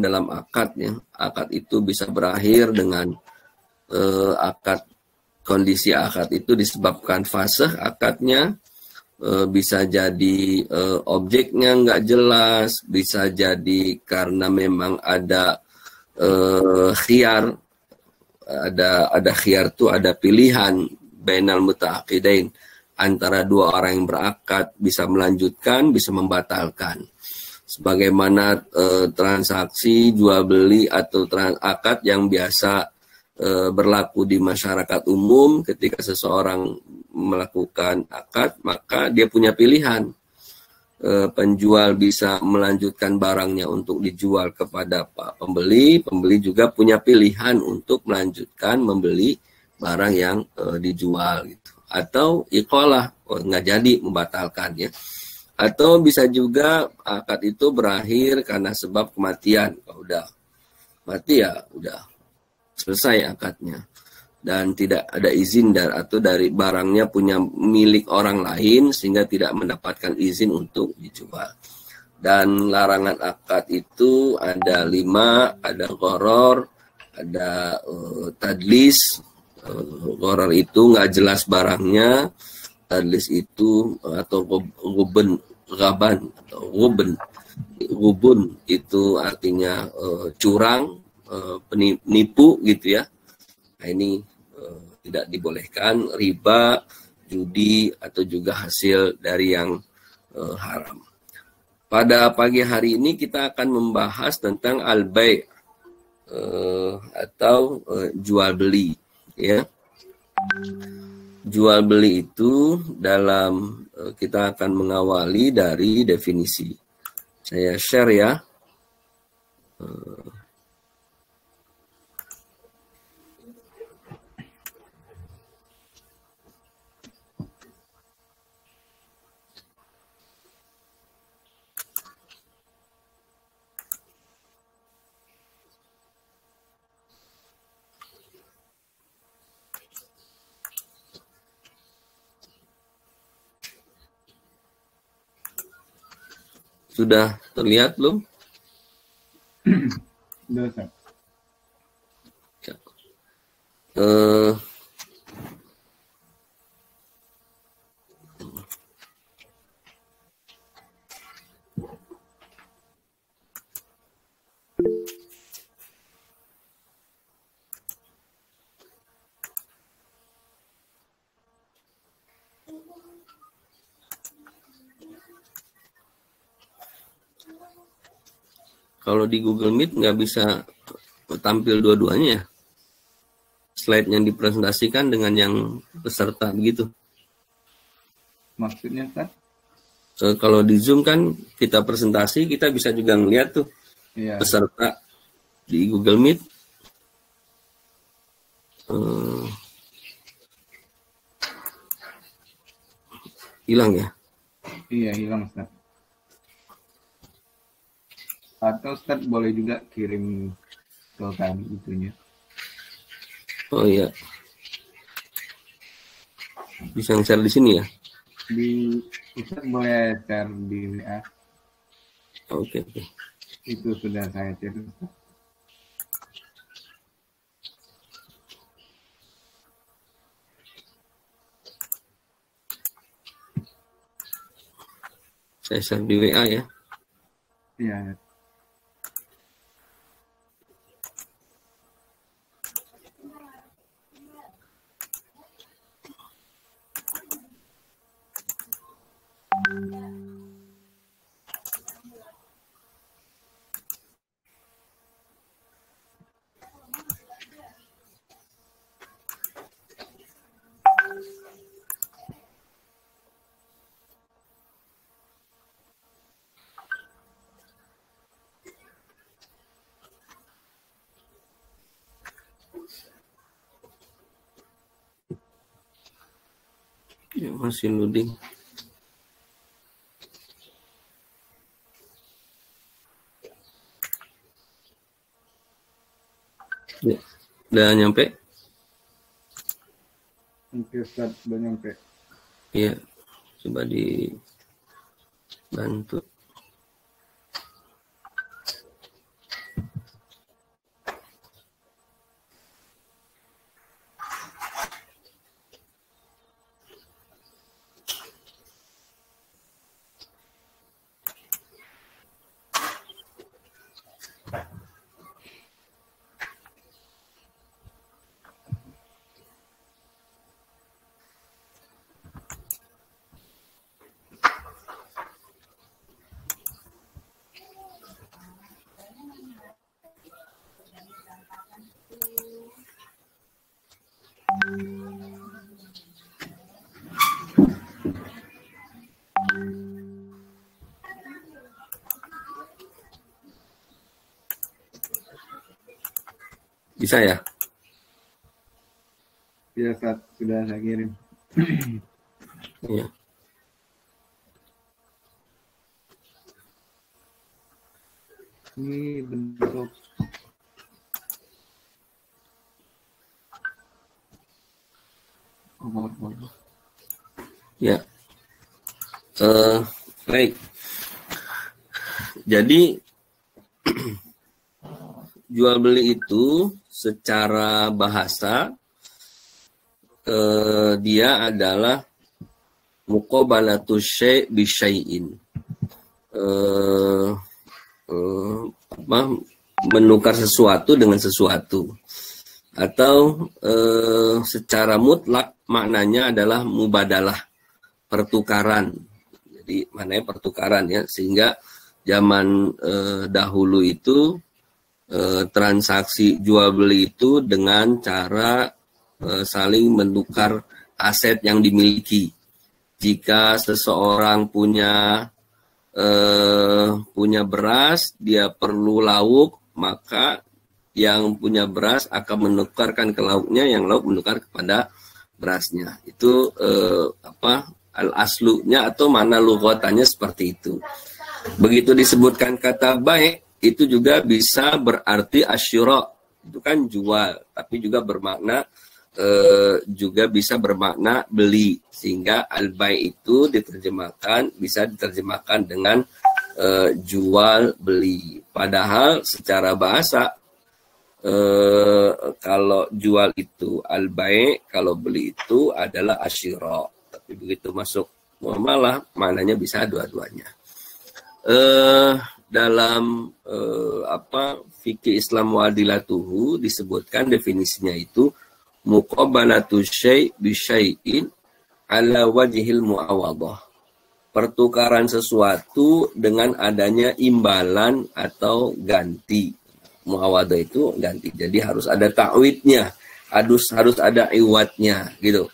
dalam akad ya. Akad itu bisa berakhir dengan kondisi akad itu disebabkan fase akadnya, bisa jadi objeknya nggak jelas, bisa jadi karena memang ada khiyar, ada khiyar tuh ada pilihan bainal mutaaqidain, antara dua orang yang berakad, bisa melanjutkan, bisa membatalkan. Sebagaimana transaksi jual beli atau akad yang biasa berlaku di masyarakat umum. Ketika seseorang melakukan akad, maka dia punya pilihan. Penjual bisa melanjutkan barangnya untuk dijual kepada Pak pembeli, pembeli juga punya pilihan untuk melanjutkan membeli barang yang dijual gitu. Atau iqalah, nggak jadi, membatalkan ya. Atau bisa juga akad itu berakhir karena sebab kematian. Kalau udah mati ya udah selesai akadnya, dan tidak ada izin dari barangnya punya milik orang lain sehingga tidak mendapatkan izin untuk dijual. Dan larangan akad itu ada 5, ada gharar, ada tadlis. Gharar itu nggak jelas barangnya, tadlis itu atau gubun itu artinya curang, penipu gitu ya. Nah, ini tidak dibolehkan. Riba, judi, atau juga hasil dari yang haram. Pada pagi hari ini kita akan membahas tentang al-bai' atau jual beli ya. Jual beli itu dalam kita akan mengawali dari definisi. Saya share ya. Sudah terlihat belum? Sudah, Ustaz. Kalau di Google Meet nggak bisa tampil dua-duanya ya? Slide yang dipresentasikan dengan yang peserta begitu. Maksudnya, Ustaz? Kalau di Zoom kan kita presentasi, kita bisa juga ngeliat tuh peserta di Google Meet. Hilang ya? Iya, hilang, Ustaz. Atau Ustaz boleh juga kirim ke kami itunya. Oh iya. Bisa share di sini ya? Di Ustaz boleh share di WA. Oke. Itu sudah saya share, Ustaz. Saya share di WA ya. Iya. Ya, masih loading. Ya, udah nyampe? Oke, Ustaz, udah nyampe. Iya, coba dibantu. Bisa ya? Ya, Ustaz, sudah saya kirim. Iya. Ini bentuk Ya. Baik. Jadi jual beli itu secara bahasa dia adalah muqabalatu syai' bi syai'in. Menukar sesuatu dengan sesuatu, atau secara mutlak maknanya adalah mubadalah, pertukaran. Jadi maknanya pertukaran ya, sehingga zaman dahulu itu transaksi jual beli itu dengan cara saling menukar aset yang dimiliki. Jika seseorang punya beras, dia perlu lauk, maka yang punya beras akan menukarkan ke lauknya, yang lauk menukar kepada berasnya. Itu al-aslunya atau mana lughatannya seperti itu. Begitu disebutkan kata baik, itu juga bisa berarti asyura, itu kan jual, tapi juga bermakna juga bisa bermakna beli, sehingga al-bai' itu bisa diterjemahkan dengan jual beli. Padahal secara bahasa kalau jual itu al-bai', kalau beli itu adalah asyira. Tapi begitu masuk muamalah, maknanya bisa dua-duanya. Dalam fikih Islam wa adilatuhu disebutkan definisinya itu muqabalatu syai' bi syai'in ala wajhil muawadhah. Pertukaran sesuatu dengan adanya imbalan atau ganti. Muawadhah itu ganti. Jadi harus ada ta'widnya, harus ada iwatnya gitu.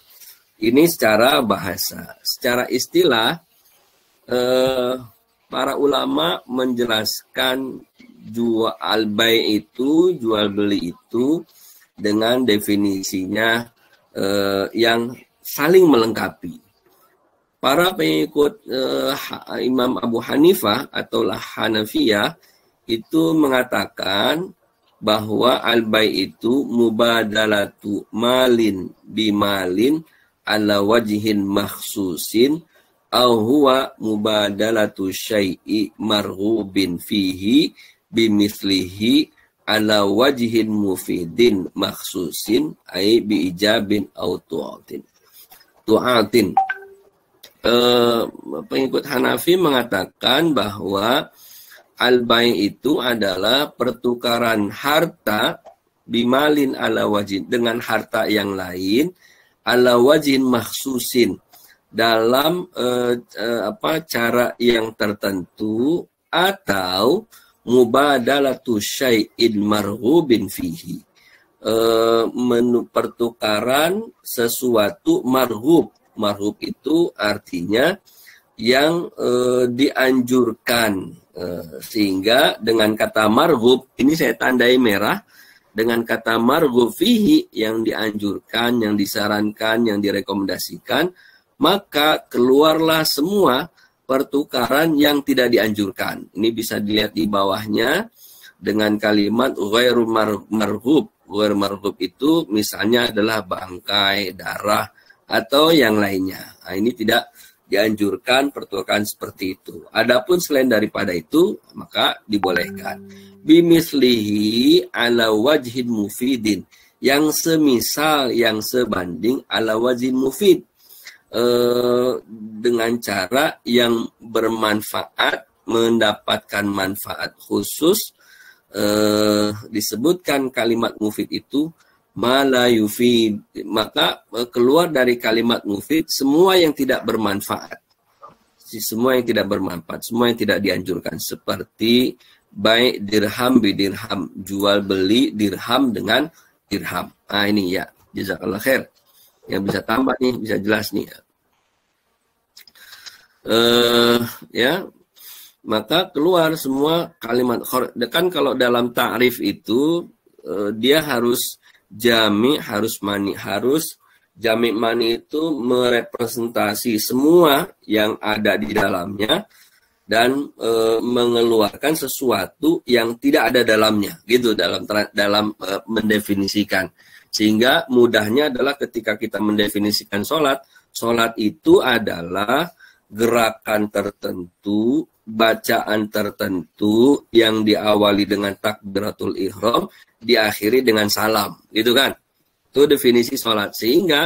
Ini secara bahasa. Secara istilah para ulama menjelaskan jual beli itu dengan definisinya yang saling melengkapi. Para pengikut Imam Abu Hanifah atau Hanafiyah itu mengatakan bahwa al-bai' itu mubadalatu malin bimalin ala wajhin makhsusin au huwa mubadalatu syai'i marghubin fihi bimithlihi ala wajhin mufidin makhsusin ai bi ijabin au tu'atin. Pengikut Hanafi mengatakan bahwa al-bai' itu adalah pertukaran harta bimalin ala wajhin, dengan harta yang lain, ala wajhin makhsusin, dalam cara yang tertentu, atau mubadalatu syai'in marghubin fihi, pertukaran sesuatu marghub. Marghub itu artinya yang dianjurkan, sehingga dengan kata marghub ini saya tandai merah, dengan kata marghub fihi, yang dianjurkan, yang disarankan, yang direkomendasikan, maka keluarlah semua pertukaran yang tidak dianjurkan. Ini bisa dilihat di bawahnya dengan kalimat ghairu marghub. Ghairu marghub itu misalnya adalah bangkai, darah, atau yang lainnya. Nah, ini tidak dianjurkan pertukaran seperti itu. Adapun selain daripada itu, maka dibolehkan. Bimislihi ala wajhin mufidin, yang semisal, yang sebanding ala wajhin mufid, dengan cara yang bermanfaat, mendapatkan manfaat khusus. Disebutkan kalimat mufid itu mala yufid, maka keluar dari kalimat mufid semua yang tidak bermanfaat. Semua yang tidak bermanfaat, semua yang tidak dianjurkan, seperti baik dirham bidirham, jual beli dirham dengan dirham. Nah ini ya, jazakallah khair. Yang bisa tambah nih, bisa jelas nih. Ya, maka keluar semua kalimat. Kan kalau dalam ta'rif itu dia harus jami, harus mani, harus jami mani itu merepresentasi semua yang ada di dalamnya dan mengeluarkan sesuatu yang tidak ada dalamnya, gitu dalam mendefinisikan. Sehingga mudahnya adalah ketika kita mendefinisikan sholat itu adalah gerakan tertentu, bacaan tertentu yang diawali dengan takbiratul ihram, diakhiri dengan salam, gitu kan? Itu definisi sholat. Sehingga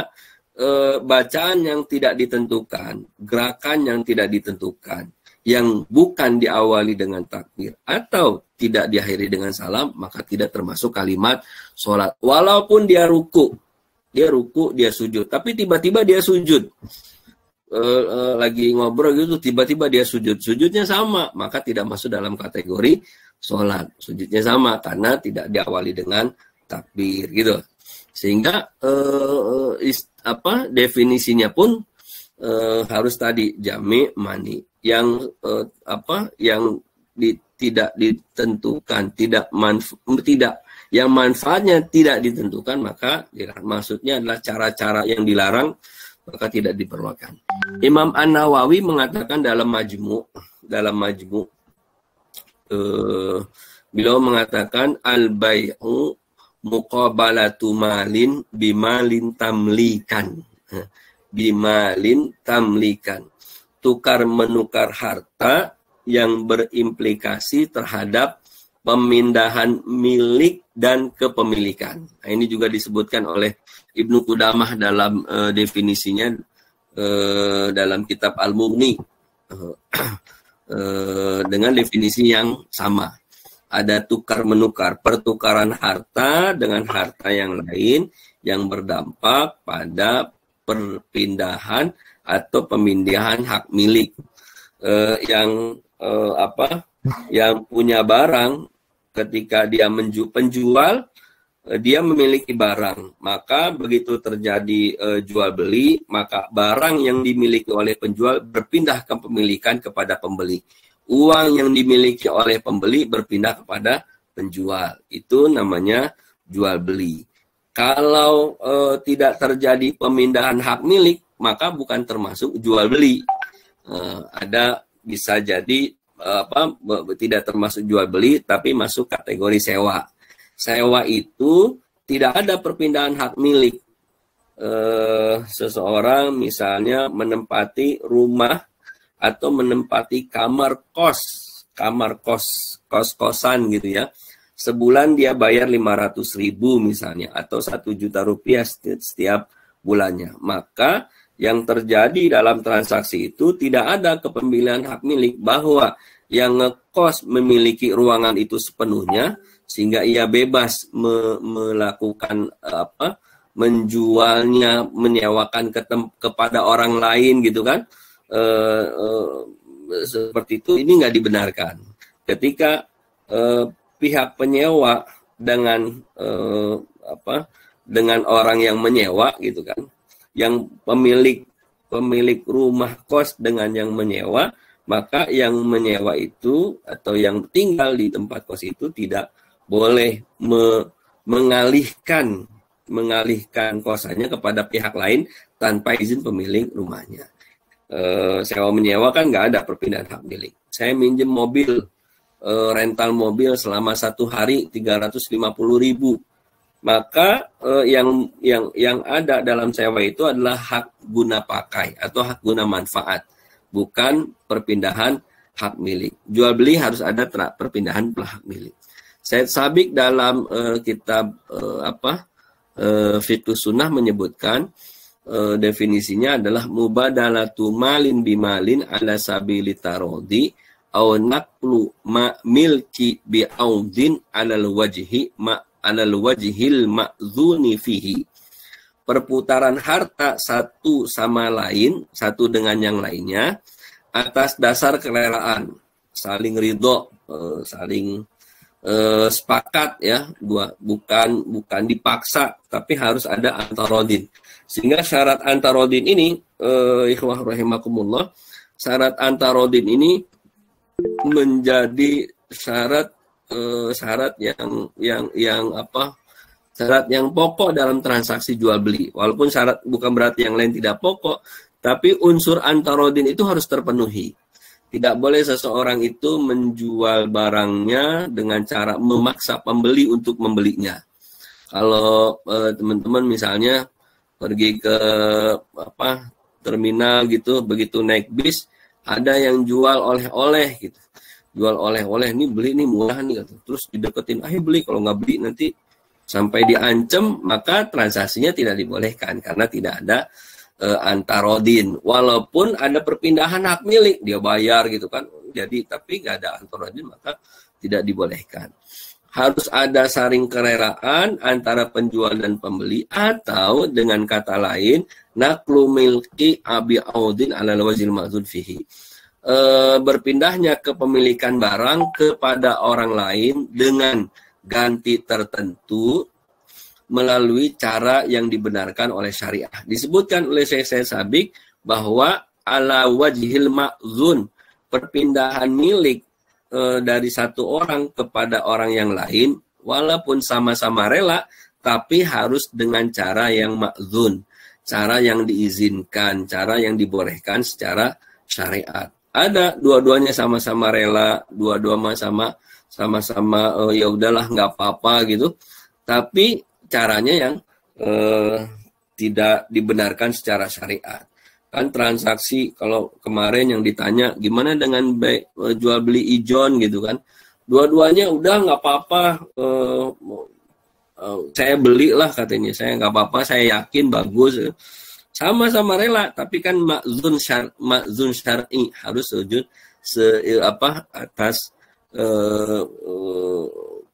bacaan yang tidak ditentukan, gerakan yang tidak ditentukan, yang bukan diawali dengan takbir atau tidak diakhiri dengan salam, maka tidak termasuk kalimat sholat. Walaupun dia ruku, dia sujud, tapi tiba-tiba dia sujud. Lagi ngobrol gitu, tiba-tiba dia sujudnya sama, maka tidak masuk dalam kategori sholat. Sujudnya sama karena tidak diawali dengan takbir, gitu. Sehingga definisinya pun harus tadi jami mani yang tidak ditentukan, yang manfaatnya tidak ditentukan, maka maksudnya adalah cara-cara yang dilarang, maka tidak diperlukan. Imam An-Nawawi mengatakan dalam Majmu' beliau mengatakan al-bai'u muqabalatu malin bimalin tamlikan. Bimalin tamlikan. Tukar menukar harta yang berimplikasi terhadap pemindahan milik dan kepemilikan. Nah, ini juga disebutkan oleh Ibnu Qudamah dalam definisinya dalam kitab Al-Mughni dengan definisi yang sama. Ada tukar menukar, pertukaran harta dengan harta yang lain yang berdampak pada perpindahan atau pemindahan hak milik. Yang punya barang, ketika dia penjual, dia memiliki barang, maka begitu terjadi jual beli, maka barang yang dimiliki oleh penjual berpindah kepemilikan kepada pembeli. Uang yang dimiliki oleh pembeli berpindah kepada penjual. Itu namanya jual beli. Kalau tidak terjadi pemindahan hak milik, maka bukan termasuk jual beli. Bisa jadi tidak termasuk jual beli, tapi masuk kategori sewa. Sewa itu tidak ada perpindahan hak milik. Seseorang misalnya menempati rumah atau menempati kamar kos-kosan gitu ya. Sebulan dia bayar 500.000 misalnya, atau 1 juta rupiah setiap bulannya. Maka yang terjadi dalam transaksi itu tidak ada kepemilikan hak milik, bahwa yang ngekos memiliki ruangan itu sepenuhnya, sehingga ia bebas melakukan menjualnya, menyewakan kepada orang lain gitu kan. Seperti itu, ini nggak dibenarkan. Ketika pihak penyewa dengan orang yang menyewa gitu kan, yang pemilik rumah kos dengan yang menyewa, maka yang menyewa itu atau yang tinggal di tempat kos itu tidak boleh mengalihkan kosannya kepada pihak lain tanpa izin pemilik rumahnya. Sewa menyewa kan nggak ada perpindahan hak milik. Saya minjem mobil, rental mobil selama 1 hari 350.000. Maka yang ada dalam sewa itu adalah hak guna pakai atau hak guna manfaat, bukan perpindahan hak milik. Jual beli harus ada perpindahan hak milik. Syed Sabiq dalam kitab Fiqh Sunnah menyebutkan definisinya adalah mubadalatu malin bimalin ala sabili tarodi au naqlu milki bi'audin alal wajhil ma'zuni fihi. Perputaran harta satu sama lain, satu dengan yang lainnya, atas dasar kerelaan, saling ridho, saling sepakat ya, bukan dipaksa, tapi harus ada antarodin. Sehingga syarat antarodin ini, ikhwah rahimakumullah, syarat antarodin ini menjadi syarat yang pokok dalam transaksi jual beli. Walaupun syarat bukan berarti yang lain tidak pokok, tapi unsur antarodin itu harus terpenuhi. Tidak boleh seseorang itu menjual barangnya dengan cara memaksa pembeli untuk membelinya. Kalau teman-teman misalnya pergi ke terminal gitu, begitu naik bis ada yang jual oleh-oleh gitu. Jual oleh-oleh, ini beli nih murah nih gitu. Terus dideketin, ayo beli, kalau nggak beli nanti sampai diancam, maka transaksinya tidak dibolehkan karena tidak ada antarodin. Walaupun ada perpindahan hak milik, dia bayar gitu kan. Jadi tapi nggak ada antarodin, maka tidak dibolehkan. Harus ada saling kerelaan antara penjual dan pembeli, atau dengan kata lain naqlu milki abi audin ala wajil ma'zun fihi. Berpindahnya kepemilikan barang kepada orang lain dengan ganti tertentu melalui cara yang dibenarkan oleh syariah. Disebutkan oleh Syekh Sabiq bahwa ala wajhil ma'zun, perpindahan milik dari satu orang kepada orang yang lain, walaupun sama-sama rela, tapi harus dengan cara yang ma'zun, cara yang diizinkan, cara yang dibolehkan secara syariat. Ada dua-duanya sama-sama rela, dua-dua sama-sama ya udahlah nggak apa-apa gitu, tapi caranya yang tidak dibenarkan secara syariat. Kan transaksi kalau kemarin yang ditanya gimana dengan jual beli ijon gitu kan, dua-duanya udah nggak apa-apa, saya belilah katanya, saya nggak apa-apa, saya yakin bagus, sama-sama rela, tapi kan ma'zun syar'i, harus sujud atas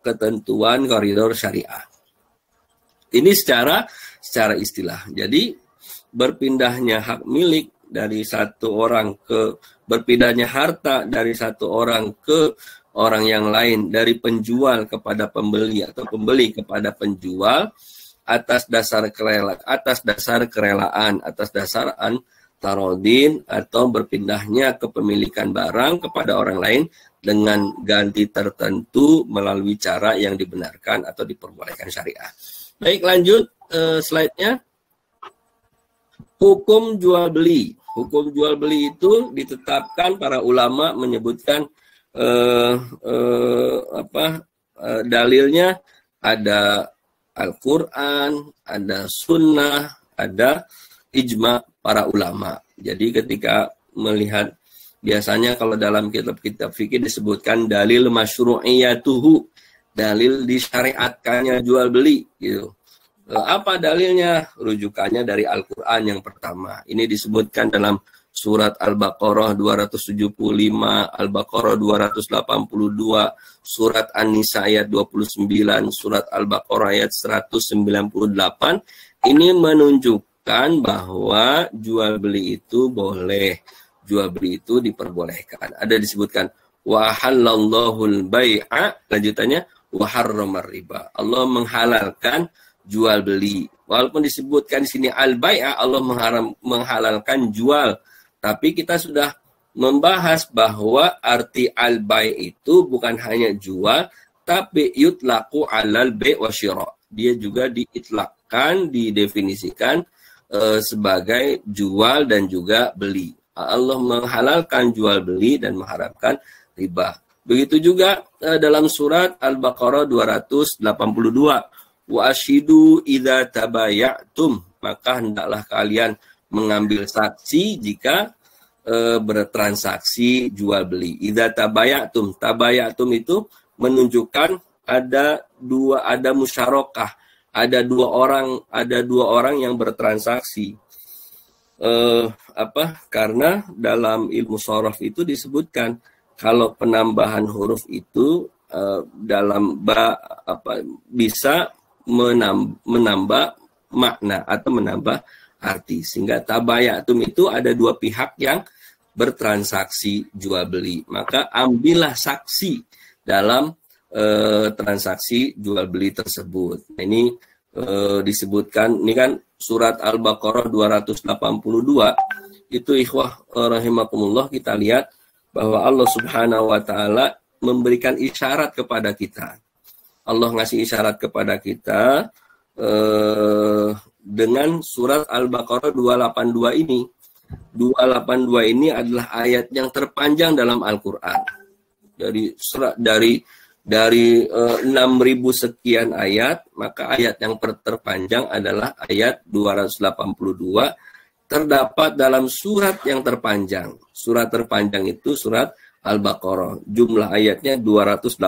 ketentuan koridor syariah. Ini secara istilah. Jadi berpindahnya hak milik dari satu orang berpindahnya harta dari satu orang ke orang yang lain, dari penjual kepada pembeli atau pembeli kepada penjual, atas dasar kerelaan, atas dasar antarodin, atau berpindahnya kepemilikan barang kepada orang lain dengan ganti tertentu melalui cara yang dibenarkan atau diperbolehkan syariah. Baik, lanjut slide-nya. Hukum jual beli. Hukum jual beli itu ditetapkan, para ulama menyebutkan dalilnya ada Al-Quran, ada sunnah, ada ijma para ulama. Jadi ketika melihat, biasanya kalau dalam kitab-kitab fikih disebutkan dalil masyru'iyatuhu, dalil disyariatkannya jual beli gitu. Apa dalilnya? Rujukannya dari Al-Quran yang pertama. Ini disebutkan dalam surat Al-Baqarah 275, Al-Baqarah 282, surat An-Nisa ayat 29, surat Al-Baqarah ayat 198. Ini menunjukkan bahwa jual beli itu boleh, jual beli itu diperbolehkan. Ada disebutkan wa halallahul bai'a, lanjutannya wa harramar riba. Allah menghalalkan jual beli. Walaupun disebutkan di sini al-bai'a, Allah menghalalkan jual, tapi kita sudah membahas bahwa arti al-bai' itu bukan hanya jual, tapi yutlaqu alal bai' wa syira'. Dia juga diitlakkan, didefinisikan sebagai jual dan juga beli. Allah menghalalkan jual beli dan mengharamkan riba. Begitu juga dalam surat Al-Baqarah 282, wa ashidu idza tabayatum, maka hendaklah kalian mengambil saksi jika bertransaksi jual beli. Idza tabayatum, tabayatum itu menunjukkan ada musyarakah, ada dua orang yang bertransaksi. Karena dalam ilmu sharaf itu disebutkan kalau penambahan huruf itu bisa menambah makna atau menambah arti, sehingga tabayatum itu ada dua pihak yang bertransaksi jual beli, maka ambillah saksi dalam transaksi jual beli tersebut. Nah, ini disebutkan, ini kan surat Al-Baqarah 282, itu ikhwah rahimakumullah, kita lihat bahwa Allah Subhanahu wa taala memberikan isyarat kepada kita. Allah ngasih isyarat kepada kita dengan surat Al-Baqarah 282 ini. 282 ini adalah ayat yang terpanjang dalam Al-Qur'an. Dari 6.000 sekian ayat, maka ayat yang terpanjang adalah ayat 282, terdapat dalam surat yang terpanjang. Surat terpanjang itu surat Al-Baqarah. Jumlah ayatnya 286.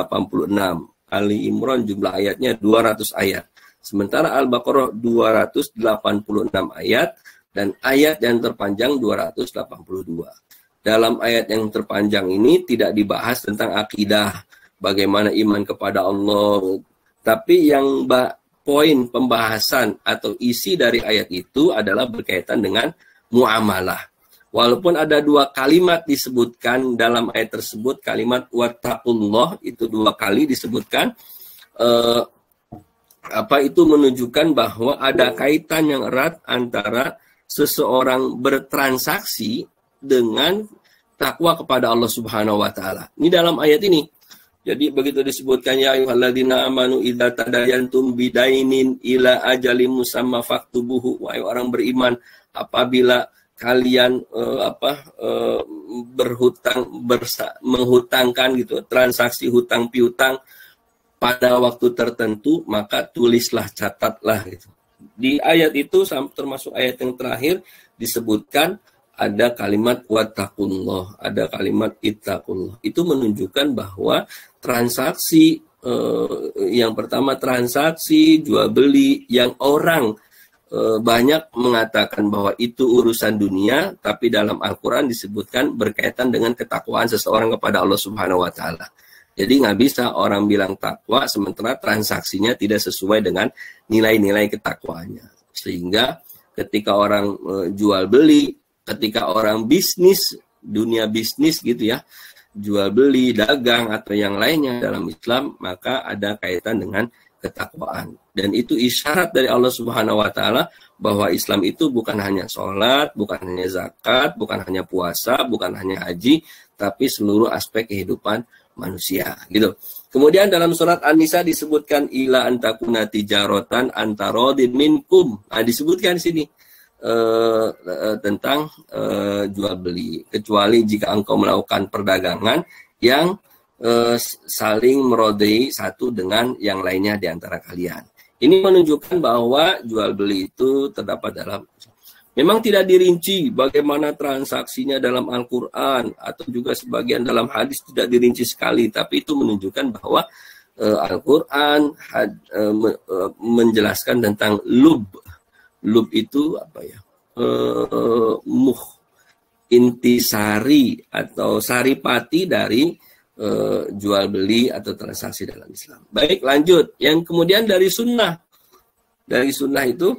Ali Imran jumlah ayatnya 200 ayat. Sementara Al-Baqarah 286 ayat dan ayat yang terpanjang 282. Dalam ayat yang terpanjang ini tidak dibahas tentang akidah, bagaimana iman kepada Allah. Tapi yang poin pembahasan atau isi dari ayat itu adalah berkaitan dengan muamalah. Walaupun ada 2 kalimat disebutkan dalam ayat tersebut, kalimat wattaqullah itu 2 kali disebutkan, itu menunjukkan bahwa ada kaitan yang erat antara seseorang bertransaksi dengan takwa kepada Allah Subhanahu wa taala. Ini dalam ayat ini. Jadi begitu disebutkan ya ayyuhalladzina amanu idza tadayantum bidainin ila ajalin musamma faktubuhu, wahai orang beriman, apabila kalian menghutangkan gitu, transaksi hutang piutang pada waktu tertentu, maka tulislah, catatlah gitu. Di ayat itu termasuk ayat yang terakhir disebutkan ada kalimat wattaqullah, ada kalimat ittaqullah. Itu menunjukkan bahwa transaksi yang pertama, transaksi jual beli yang orang banyak mengatakan bahwa itu urusan dunia, tapi dalam Al-Quran disebutkan berkaitan dengan ketakwaan seseorang kepada Allah Subhanahu wa taala. Jadi nggak bisa orang bilang takwa sementara transaksinya tidak sesuai dengan nilai-nilai ketakwaannya. Sehingga ketika orang jual beli, ketika orang bisnis, dunia bisnis gitu ya, jual beli, dagang atau yang lainnya dalam Islam, maka ada kaitan dengan ketakwaan. Dan itu isyarat dari Allah Subhanahu wa taala bahwa Islam itu bukan hanya sholat, bukan hanya zakat, bukan hanya puasa, bukan hanya haji, tapi seluruh aspek kehidupan manusia gitu. Kemudian dalam surat An-Nisa disebutkan ila antakuna tijaratan antarodin minkum. Nah, disebutkan di sini tentang jual beli, kecuali jika engkau melakukan perdagangan yang saling merodai satu dengan yang lainnya di antara kalian. Ini menunjukkan bahwa jual beli itu terdapat dalam, memang tidak dirinci bagaimana transaksinya dalam Al-Quran atau juga sebagian dalam hadis tidak dirinci sekali, tapi itu menunjukkan bahwa Al-Quran menjelaskan tentang lub. Lub itu apa ya? Intisari atau saripati dari jual beli atau transaksi dalam Islam. Baik, lanjut. Yang kemudian dari sunnah. Dari sunnah itu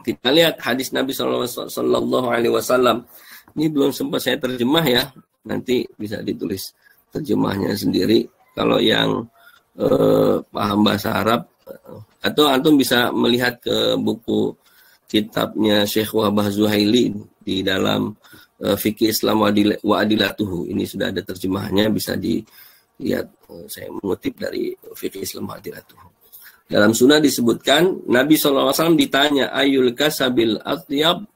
kita lihat hadis Nabi Sallallahu Alaihi Wasallam. Ini belum sempat saya terjemah ya. Nanti bisa ditulis terjemahnya sendiri. Kalau yang paham bahasa Arab, atau antum bisa melihat ke buku kitabnya Syekh Wahbah Zuhaili di dalam Fikih Islam wa Adilatuhu. Ini sudah ada terjemahnya, bisa dilihat. Saya mengutip dari Fikih Islam wa Adilatuhu. Dalam sunnah disebutkan, Nabi SAW ditanya, Ayyul kasabil atyab,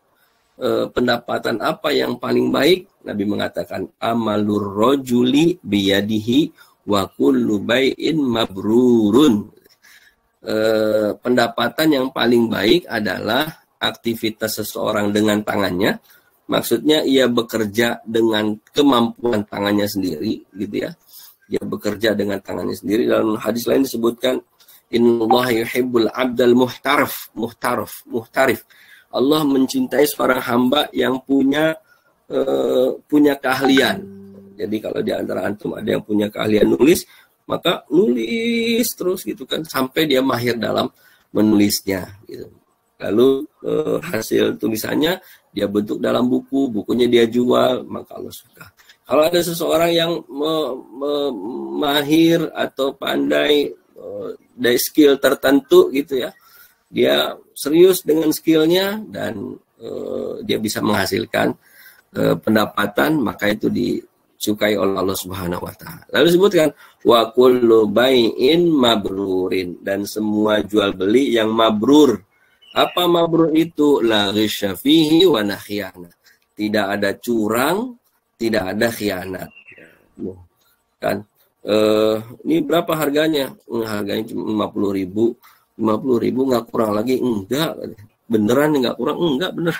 pendapatan apa yang paling baik? Nabi mengatakan, amalur rojuli biyadihi wa kullu bai'in mabrurun. Pendapatan yang paling baik adalah aktivitas seseorang dengan tangannya. Maksudnya ia bekerja dengan kemampuan tangannya sendiri, gitu ya. Dia bekerja dengan tangannya sendiri. Dalam hadis lain disebutkan, Innallaha yuhibbul abdal muhtarif. Allah mencintai seorang hamba yang punya keahlian. Jadi kalau di antara antum ada yang punya keahlian nulis, maka nulis terus gitu kan sampai dia mahir dalam menulisnya gitu. Lalu hasil tulisannya dia bentuk dalam buku, bukunya dia jual, maka Allah suka. Kalau ada seseorang yang mahir atau pandai dari skill tertentu gitu ya, dia serius dengan skillnya dan dia bisa menghasilkan pendapatan, maka itu disukai oleh Allah Subhanahu wa taala. Lalu disebutkan wa kullu bai'in mabrurin, dan semua jual beli yang mabrur. Apa mabrur itu? La ghisya fihi wa la khiyana. Tidak ada curang, tidak ada khianat. Kan ini berapa harganya? Harganya cuma 50.000. 50.000 nggak kurang lagi? Enggak. Beneran nggak kurang? Enggak, bener.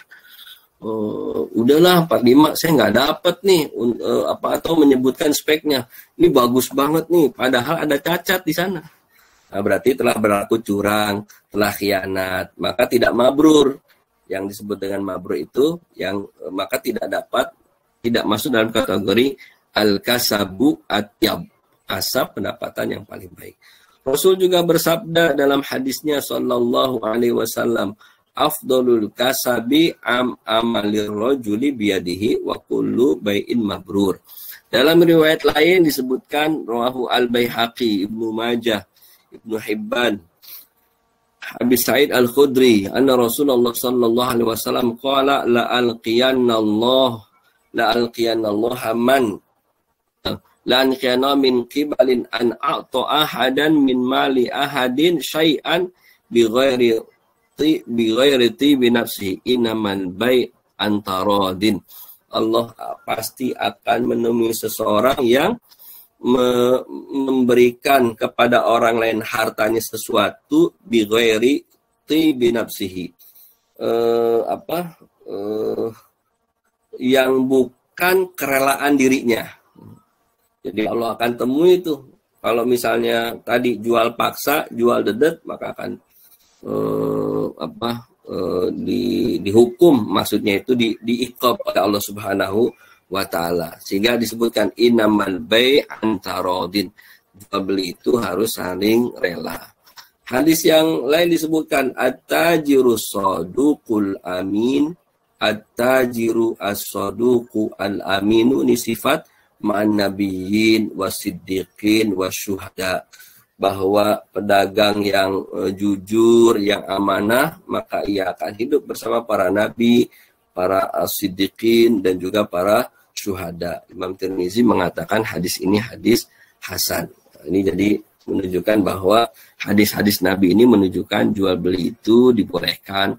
Udahlah 45 saya nggak dapat nih atau menyebutkan speknya. Ini bagus banget nih, padahal ada cacat di sana. Nah, berarti telah berlaku curang, telah khianat, maka tidak mabrur. Yang disebut dengan mabrur itu yang maka tidak masuk dalam kategori al-kasabu atyab, asap pendapatan yang paling baik. Rasul juga bersabda dalam hadisnya sallallahu alaihi wasallam, afdalul kasabi amalir rajuli biyadihi wa kullu bai'in mabrur. Dalam riwayat lain disebutkan rawahu al-Baihaqi, Ibnu Majah, Ibnu Hibban, Abi Sa'id Al-Khudri, anna Rasulullah sallallahu alaihi wasallam qala la alqiyanna Allah man la anqiyana min qibalin an a'ta ahadan min mali ahadin syai'an bighairi bi nafsihi inamal bai' antaradin. Allah pasti akan menemui seseorang yang memberikan kepada orang lain hartanya sesuatu bighairi bi nafsihi, yang bukan kerelaan dirinya. Jadi Allah akan temui itu. Kalau misalnya tadi jual paksa, jual dedet, maka akan dihukum, maksudnya itu diiqab oleh Allah Subhanahu wa taala. Sehingga disebutkan innamal bai' antaradin. Jual beli itu harus saling rela. Hadis yang lain disebutkan at-tajiru saduqul amin, at-tajiru as-saduqu al-aminu, ini sifat ma'an nabiyyin wasiddiqin wasyuhada, bahwa pedagang yang jujur, yang amanah, maka ia akan hidup bersama para nabi, para as-siddiqin, dan juga para syuhada. Imam Tirmizi mengatakan hadis ini hadis hasan. Ini jadi menunjukkan bahwa hadis-hadis nabi ini menunjukkan jual beli itu dibolehkan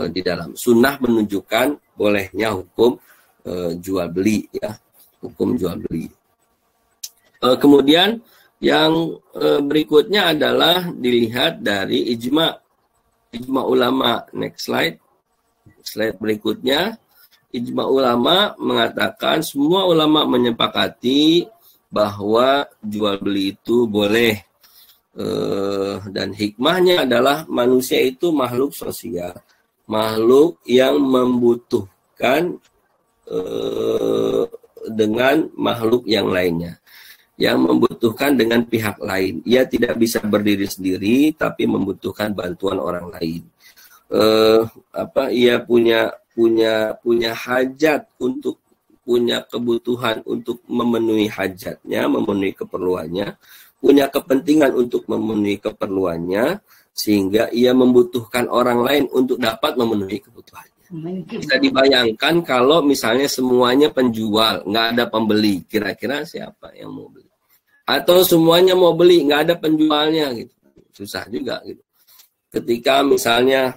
di dalam sunnah, menunjukkan bolehnya hukum jual beli, ya, hukum jual beli. Kemudian yang berikutnya adalah dilihat dari ijma ulama. Next slide berikutnya. Ijma ulama mengatakan semua ulama menyepakati bahwa jual beli itu boleh, dan hikmahnya adalah manusia itu makhluk sosial, makhluk yang membutuhkan dengan makhluk yang lainnya, yang membutuhkan dengan pihak lain. Ia tidak bisa berdiri sendiri, tapi membutuhkan bantuan orang lain. Ia punya hajat, untuk punya kebutuhan untuk memenuhi hajatnya, memenuhi keperluannya, punya kepentingan untuk memenuhi keperluannya, sehingga ia membutuhkan orang lain untuk dapat memenuhi kebutuhannya. Bisa dibayangkan kalau misalnya semuanya penjual, nggak ada pembeli, kira-kira siapa yang mau beli? Atau semuanya mau beli, nggak ada penjualnya, gitu. Susah juga, gitu. Ketika misalnya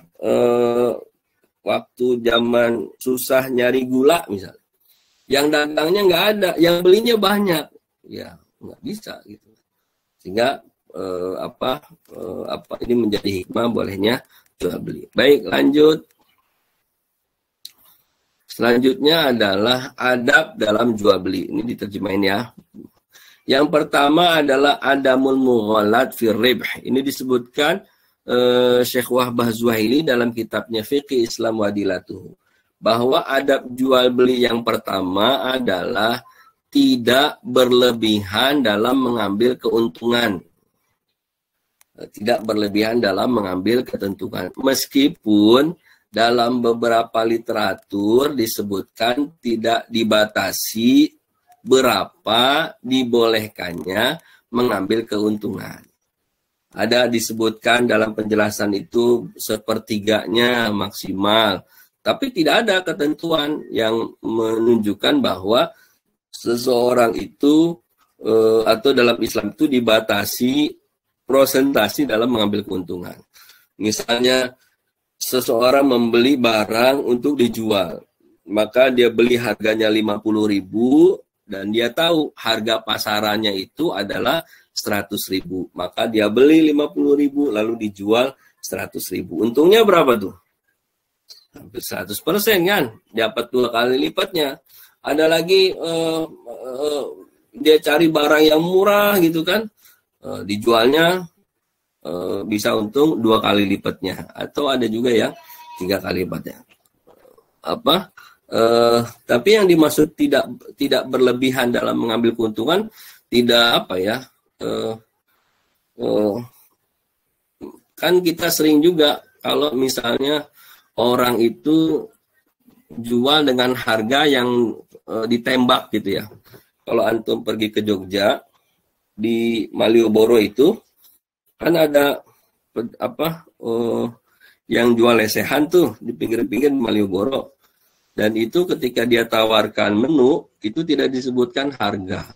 waktu zaman susah nyari gula misalnya, yang dagangnya nggak ada, yang belinya banyak, ya nggak bisa, gitu. Sehingga ini menjadi hikmah bolehnya jual beli. Baik, lanjut. Selanjutnya adalah adab dalam jual beli. Ini diterjemahin ya. Yang pertama adalah adamul mughalat fir ribh. Ini disebutkan Syekh Wahbah Zuhaili dalam kitabnya Fiqih Islam Wadilatuh, bahwa adab jual beli yang pertama adalah tidak berlebihan dalam mengambil keuntungan. Tidak berlebihan dalam mengambil keuntungan. Meskipun dalam beberapa literatur disebutkan tidak dibatasi berapa dibolehkannya mengambil keuntungan. Ada disebutkan dalam penjelasan itu sepertiganya maksimal. Tapi tidak ada ketentuan yang menunjukkan bahwa seseorang itu atau dalam Islam itu dibatasi prosentasi dalam mengambil keuntungan. Misalnya seseorang membeli barang untuk dijual. Maka dia beli harganya 50.000 dan dia tahu harga pasarannya itu adalah 100.000, maka dia beli 50.000 lalu dijual 100.000. Untungnya berapa tuh? Hampir 100% kan, dapat 2 kali lipatnya. Ada lagi dia cari barang yang murah gitu kan, dijualnya bisa untung 2 kali lipatnya, atau ada juga yang 3 kali lipatnya. Tapi yang dimaksud tidak berlebihan dalam mengambil keuntungan, tidak kan kita sering juga kalau misalnya orang itu jual dengan harga yang ditembak gitu ya. Kalau antum pergi ke Jogja di Malioboro itu kan ada yang jual lesehan tuh di pinggir-pinggir Malioboro, dan itu ketika dia tawarkan menu itu tidak disebutkan harga.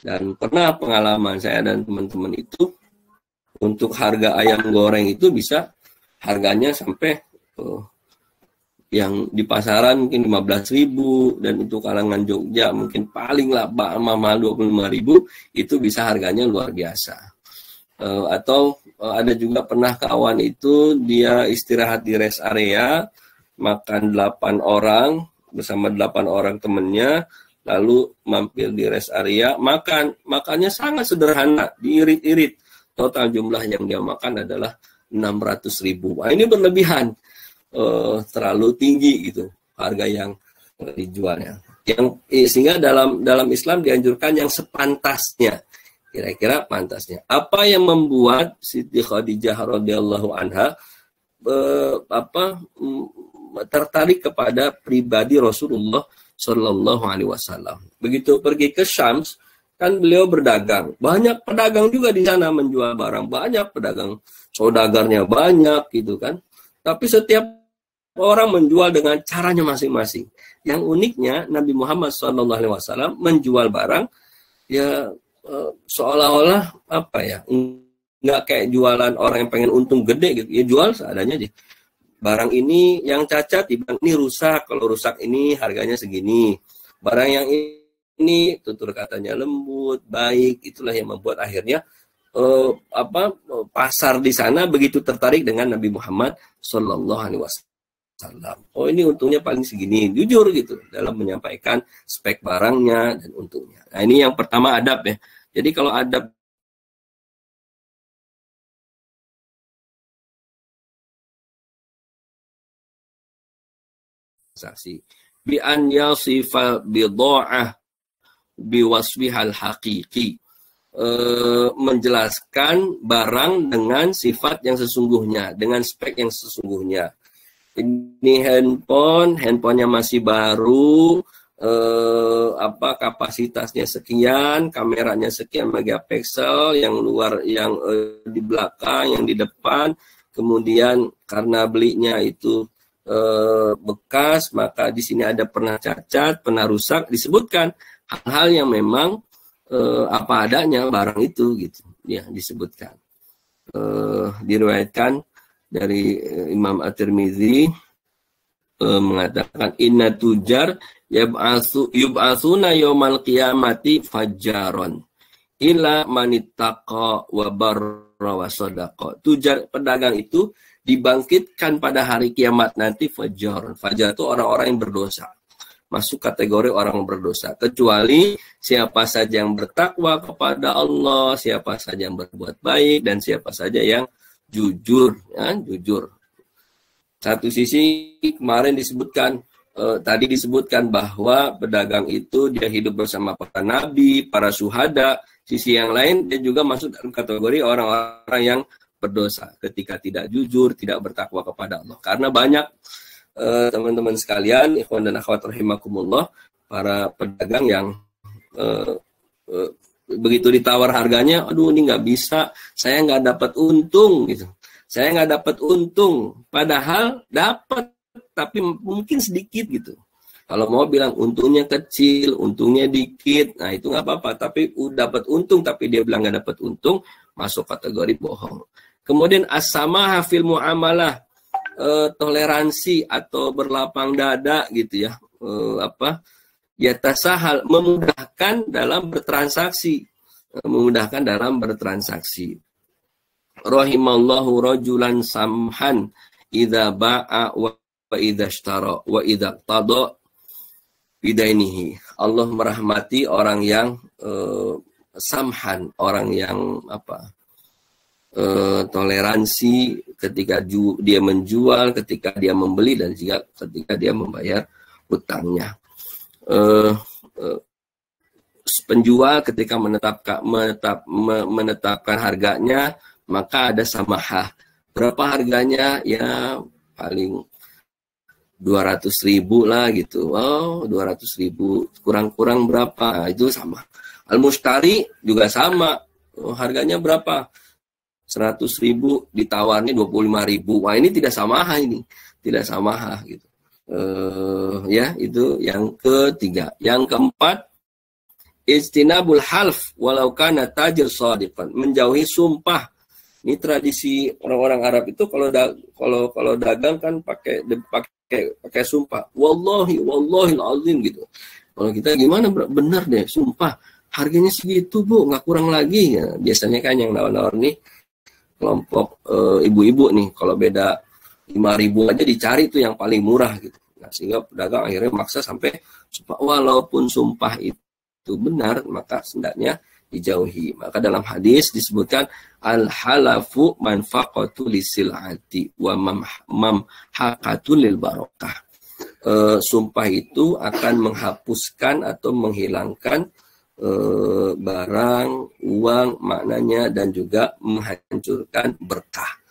Dan pernah pengalaman saya dan teman-teman itu, untuk harga ayam goreng itu bisa harganya sampai yang di pasaran mungkin 15.000, dan itu kalangan Jogja mungkin paling lah mahal 25.000, itu bisa harganya luar biasa. Atau ada juga pernah kawan itu dia istirahat di rest area, makan 8 orang bersama 8 orang temannya, lalu mampir di rest area, makannya sangat sederhana, diirit-irit. Total jumlah yang dia makan adalah 600.000. Nah, ini berlebihan, terlalu tinggi gitu harga yang dijualnya. Sehingga dalam Islam dianjurkan yang sepantasnya, kira-kira pantasnya. Apa yang membuat Siti Khadijah radhiyallahu anha tertarik kepada pribadi Rasulullah Shallallahu Alaihi Wasallam? Begitu pergi ke Syams, kan beliau berdagang. Banyak pedagang juga di sana menjual barang. Banyak pedagang, saudagarnya banyak gitu kan. Tapi setiap orang menjual dengan caranya masing-masing. Yang uniknya Nabi Muhammad Shallallahu Alaihi Wasallam menjual barang ya seolah-olah nggak kayak jualan orang yang pengen untung gede gitu. Ya jual seadanya aja. Barang ini yang cacat, ini rusak. Kalau rusak ini harganya segini. Barang yang ini tutur katanya lembut, baik. Itulah yang membuat akhirnya pasar di sana begitu tertarik dengan Nabi Muhammad Shallallahu Alaihi Wasallam. Oh, ini untungnya paling segini, jujur gitu dalam menyampaikan spek barangnya dan untungnya. Nah, ini yang pertama adab ya. Jadi kalau adab saksi bi an yasifa bidha'ah biwasbihal haqiqi, menjelaskan barang dengan sifat yang sesungguhnya, dengan spek yang sesungguhnya. Ini handphonenya masih baru, kapasitasnya sekian, kameranya sekian megapiksel, yang luar, yang di belakang, yang di depan, kemudian karena belinya itu bekas, maka di sini ada pernah cacat, pernah rusak, disebutkan hal-hal yang memang apa adanya barang itu gitu ya, disebutkan. Diriwayatkan dari Imam At-Tirmidzi mengatakan inna tujar yub'atsuna yaumal qiyamati fajjaron illa manittaqa wa barra wa sadaqa. Tujar, pedagang itu dibangkitkan pada hari kiamat nanti fajar. Fajar itu orang-orang yang berdosa, masuk kategori orang berdosa, kecuali siapa saja yang bertakwa kepada Allah, siapa saja yang berbuat baik, dan siapa saja yang jujur, ya, jujur. Satu sisi kemarin disebutkan, tadi disebutkan bahwa pedagang itu dia hidup bersama para nabi, para syuhada. Sisi yang lain dia juga masuk dalam kategori orang-orang yang berdosa ketika tidak jujur, tidak bertakwa kepada Allah. Karena banyak teman-teman sekalian, ikhwan dan akhwat rahimakumullah, para pedagang yang begitu ditawar harganya, aduh ini nggak bisa, saya nggak dapat untung gitu. Saya nggak dapat untung, padahal dapat, tapi mungkin sedikit gitu. Kalau mau bilang untungnya kecil, untungnya dikit, nah itu nggak apa-apa. Tapi dapat untung, tapi dia bilang nggak dapat untung, masuk kategori bohong. Kemudian as-samaha fil muamalah, toleransi atau berlapang dada gitu ya, ya tasahal, memudahkan dalam bertransaksi, Rahimallahu rajulan samhan idza ba'a wa idza ishtara wa idza qada bidainihi. Allah merahmati orang yang samhan, orang yang toleransi ketika dia menjual, ketika dia membeli, dan juga ketika dia membayar hutangnya. Penjual ketika menetapkan harganya, maka ada samahah. Berapa harganya? Ya paling 200.000 lah gitu. Oh, 200.000 kurang-kurang berapa? Nah, itu sama. Al-Mushtari juga sama. Oh, harganya berapa? 100.000, ditawarnya 25.000. Wah, ini tidak samahah ini. Tidak samahah gitu. Ya, itu yang ketiga. Yang keempat, ijtinabul half walau kana tajir shadiqan. Menjauhi sumpah. Ini tradisi orang-orang Arab itu kalau dagang kan pakai sumpah. Wallahi azim gitu. Kalau kita gimana, benar deh, sumpah. Harganya segitu, Bu, nggak kurang lagi. Ya, biasanya kan yang nawar-nawar nih kelompok ibu-ibu nih, kalau beda 5.000 aja dicari tuh yang paling murah gitu. Nah, sehingga pedagang akhirnya maksa sampai sumpah. Walaupun sumpah itu benar, maka hendaknya dijauhi. Maka dalam hadis disebutkan al-halafu manfaqatu lisil'ati wa mamhaqatu lil barakah. Sumpah itu akan menghapuskan atau menghilangkan barang, uang, maknanya, dan juga menghancurkan berkah.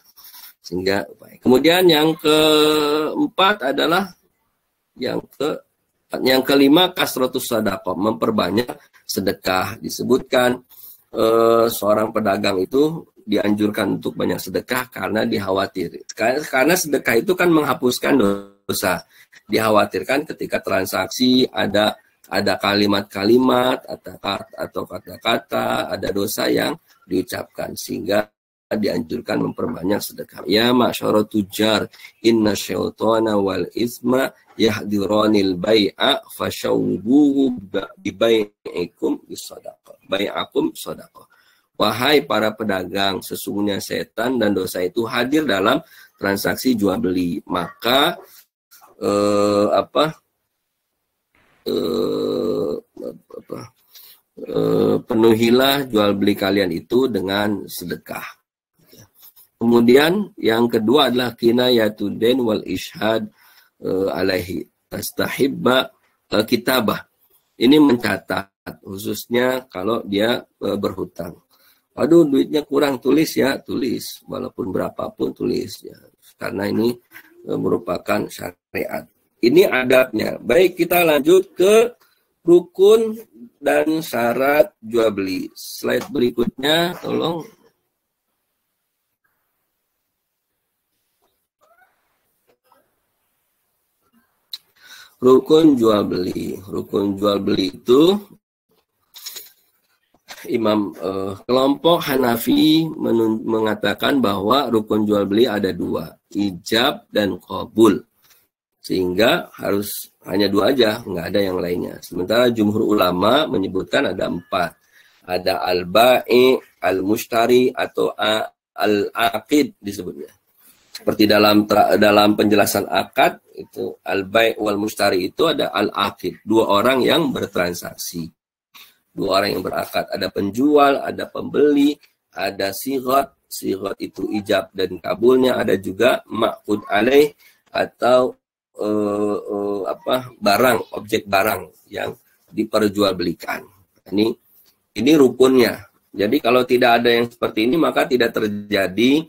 Sehingga kemudian yang keempat adalah yang kelima, kasratus sadaqah, memperbanyak sedekah. Disebutkan seorang pedagang itu dianjurkan untuk banyak sedekah karena dikhawatir. Karena sedekah itu kan menghapuskan dosa. Dikhawatirkan ketika transaksi ada kalimat-kalimat atau kata-kata, ada dosa yang diucapkan, sehingga dianjurkan memperbanyak sedekah. Ya ma'syarut tujar, inna syaitana wal isma yahdiranil bai'a fashawbuhu bibai'ikum bisadaqah. Bai'akum sadaqah. Wahai para pedagang, sesungguhnya setan dan dosa itu hadir dalam transaksi jual beli. Maka penuhilah jual beli kalian itu dengan sedekah. Kemudian yang kedua adalah kinayatudain wal ishad alaihi tastahibba kitabah. Ini mencatat, khususnya kalau dia berhutang. Aduh, duitnya kurang, tulis ya, tulis, walaupun berapapun tulis ya, karena ini merupakan syariat. Ini adabnya. Baik, kita lanjut ke rukun dan syarat jual beli. Slide berikutnya, tolong. Rukun jual beli. Rukun jual beli itu kelompok Hanafi mengatakan bahwa rukun jual beli ada dua, ijab dan qabul. Sehingga harus hanya dua aja, nggak ada yang lainnya. Sementara jumhur ulama menyebutkan ada 4. Ada al-ba'i, al-mushtari, atau al-aqid disebutnya. Seperti dalam penjelasan akad, itu al-bai' wal-mushtari itu ada al-aqid. 2 orang yang bertransaksi. 2 orang yang berakad. Ada penjual, ada pembeli, ada sighat. Sighat itu ijab dan kabulnya. Ada juga ma'qud alaih atau barang, objek barang yang diperjualbelikan. Ini rukunnya. Jadi kalau tidak ada yang seperti ini, maka tidak terjadi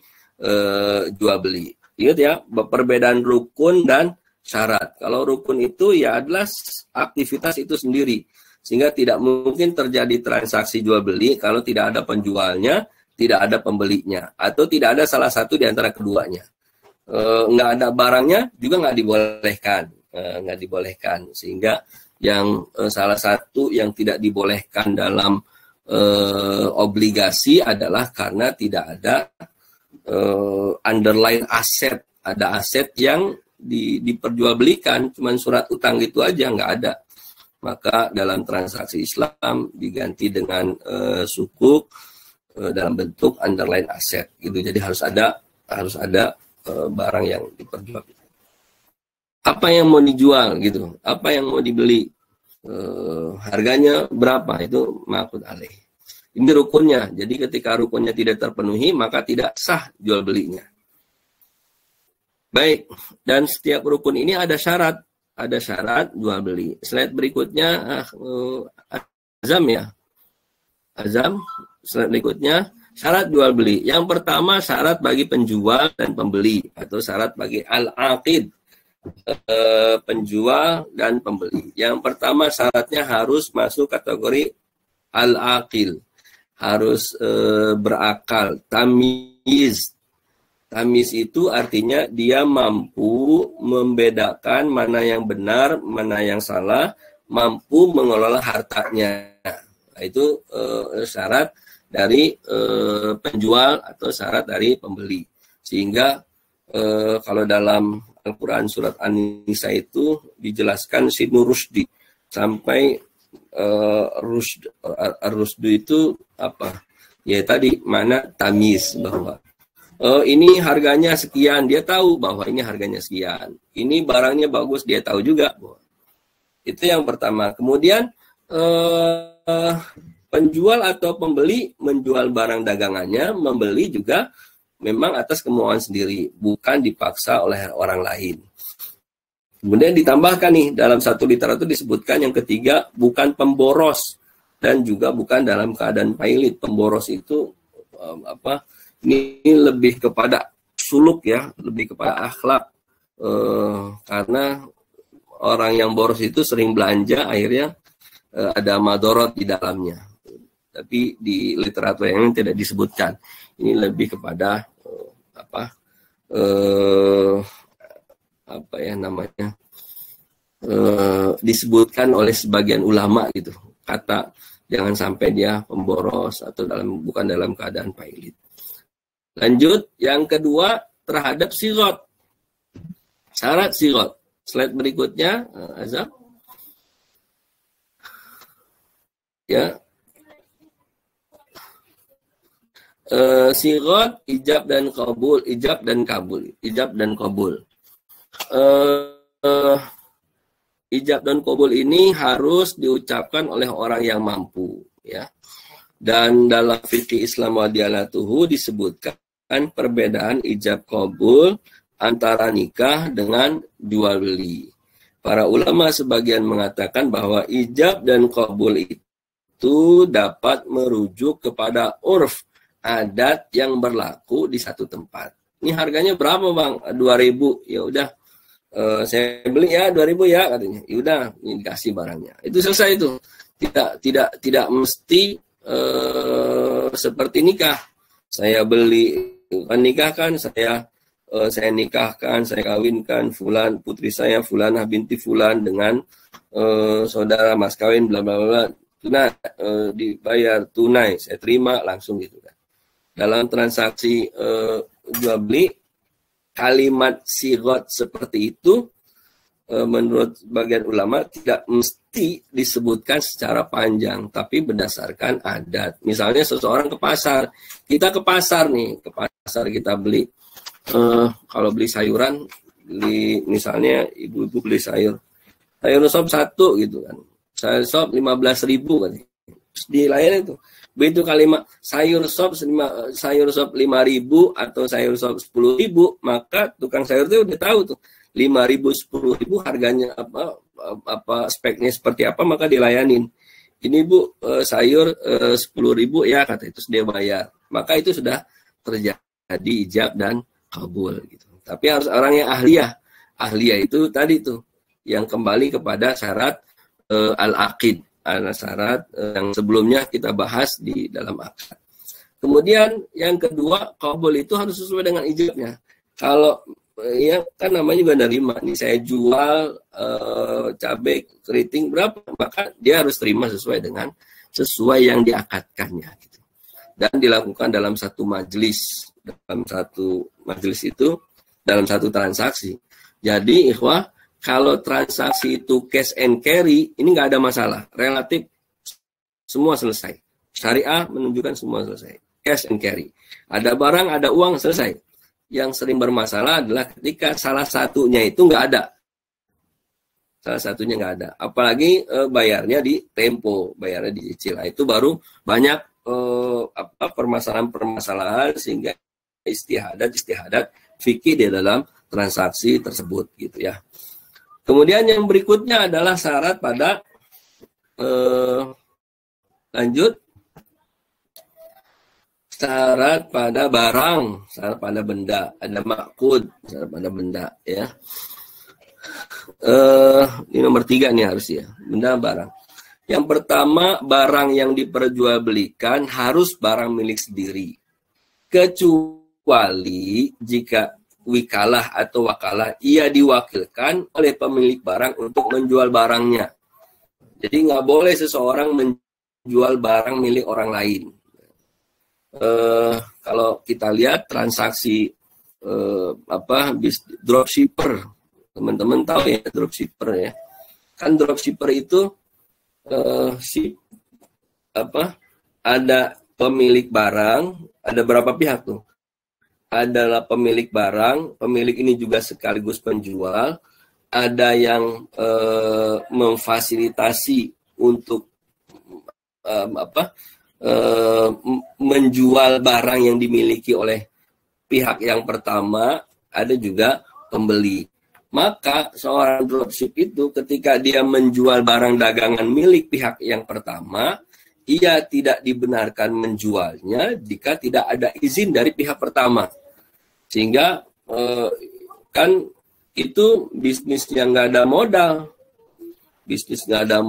jual beli. Ingat ya, perbedaan rukun dan syarat. Kalau rukun itu ya adalah aktivitas itu sendiri. Sehingga tidak mungkin terjadi transaksi jual beli kalau tidak ada penjualnya, tidak ada pembelinya, atau tidak ada salah satu di antara keduanya. Nggak ada barangnya juga nggak dibolehkan. Sehingga yang salah satu yang tidak dibolehkan dalam obligasi adalah karena tidak ada underlying aset, ada aset yang diperjualbelikan, cuman surat utang gitu aja, nggak ada. Maka dalam transaksi Islam diganti dengan sukuk dalam bentuk underlying aset gitu. Jadi harus ada barang yang diperjualbelikan. Apa yang mau dijual gitu, apa yang mau dibeli, harganya berapa, itu ma'qud alaih. Ini rukunnya. Jadi ketika rukunnya tidak terpenuhi maka tidak sah jual belinya. Baik, dan setiap rukun ini ada syarat jual beli. Slide berikutnya Azam ya. Azam, slide berikutnya syarat jual beli. Yang pertama syarat bagi penjual dan pembeli atau syarat bagi al-aqid, penjual dan pembeli. Yang pertama syaratnya harus masuk kategori al-aqil, harus berakal, tamyiz. Tamyiz itu artinya dia mampu membedakan mana yang benar, mana yang salah, mampu mengelola hartanya. Nah, itu syarat dari penjual atau syarat dari pembeli. Sehingga kalau dalam Al-Quran surat An-Nisa itu dijelaskan Sinu Rusdi sampai Rusdu itu apa? Ya tadi mana tamyiz, bahwa ini harganya sekian, dia tahu bahwa ini harganya sekian. Ini barangnya bagus, dia tahu juga. Itu yang pertama. Kemudian penjual atau pembeli menjual barang dagangannya, membeli juga memang atas kemauan sendiri, bukan dipaksa oleh orang lain. Kemudian ditambahkan nih, dalam satu literatur disebutkan yang ketiga, bukan pemboros dan juga bukan dalam keadaan pailit. Pemboros itu ini lebih kepada suluk ya, lebih kepada akhlak, karena orang yang boros itu sering belanja, akhirnya ada madorot di dalamnya. Tapi di literatur yang tidak disebutkan. Ini lebih kepada disebutkan oleh sebagian ulama gitu. Kata jangan sampai dia pemboros atau bukan dalam keadaan pailit. Lanjut, yang kedua terhadap sigot. Syarat sigot. Slide berikutnya, Azam. Ya. Sigot, ijab dan kabul. Ijab dan kabul. Ijab dan kabul ini harus diucapkan oleh orang yang mampu. Ya. Dan dalam fikih Islam wa dialatuhu disebutkan perbedaan ijab qabul antara nikah dengan jual beli. Para ulama sebagian mengatakan bahwa ijab dan qabul itu dapat merujuk kepada urf, adat yang berlaku di satu tempat. Ini harganya berapa bang? 2.000. Ya udah, saya beli ya 2.000 ya katanya. Ya udah, ini dikasih barangnya. Itu selesai itu. Tidak mesti seperti nikah. Saya beli nikahkan, saya nikahkan, saya kawinkan fulan putri saya fulanah binti fulan dengan saudara mas kawin bla bla bla, dibayar tunai, saya terima langsung gitu kan. Dalam transaksi jual beli, kalimat sigot seperti itu menurut bagian ulama tidak mesti disebutkan secara panjang, tapi berdasarkan adat. Misalnya seseorang ke pasar, kita ke pasar kita beli, kalau beli sayuran, misalnya ibu-ibu beli sayur sop 1 gitu kan, sayur sop 15.000 kan, terus dilayani itu. Begitu kalimat sayur sop 5.000 atau sayur sop 10.000, maka tukang sayur itu udah tahu tuh 5.000, 10.000 harganya apa speknya seperti apa, maka dilayanin. Ini Bu, sayur 10.000 ya kata, itu dia bayar. Maka itu sudah terjadi ijab dan kabul gitu. Tapi harus orang yang ahliyah itu tadi tuh yang kembali kepada syarat al-aqid, ada syarat yang sebelumnya kita bahas di dalam akad. Kemudian yang kedua, qabul itu harus sesuai dengan ijabnya. Kalau ya kan namanya juga nerima nih, saya jual cabai keriting berapa, maka dia harus terima sesuai yang diakadkannya gitu. Dan dilakukan dalam satu majelis itu dalam satu transaksi. Jadi ikhwah, kalau transaksi itu cash and carry, ini nggak ada masalah, relatif semua selesai. Syariah menunjukkan semua selesai, cash and carry. Ada barang, ada uang, selesai. Yang sering bermasalah adalah ketika salah satunya itu nggak ada. Salah satunya nggak ada. Apalagi bayarnya di tempo, bayarnya dicicil. Itu baru banyak permasalahan-permasalahan sehingga istihadat fikih di dalam transaksi tersebut gitu ya. Kemudian yang berikutnya adalah syarat pada lanjut. Syarat pada barang, syarat pada benda, ada makud, syarat pada benda ya. Ini nomor 3 nih harus ya, benda barang. Yang pertama, barang yang diperjualbelikan harus barang milik sendiri. Kecuali jika wikalah atau wakalah ia diwakilkan oleh pemilik barang untuk menjual barangnya. Jadi nggak boleh seseorang menjual barang milik orang lain. Kalau kita lihat transaksi dropshipper, teman-teman tahu ya dropshipper ya. Kan dropshipper itu ada pemilik barang, ada berapa pihak tuh? Adalah pemilik barang, pemilik ini juga sekaligus penjual, ada yang memfasilitasi untuk menjual barang yang dimiliki oleh pihak yang pertama, ada juga pembeli. Maka seorang dropship itu ketika dia menjual barang dagangan milik pihak yang pertama, ia tidak dibenarkan menjualnya jika tidak ada izin dari pihak pertama. Sehingga kan itu bisnis yang nggak ada modal, bisnis nggak ada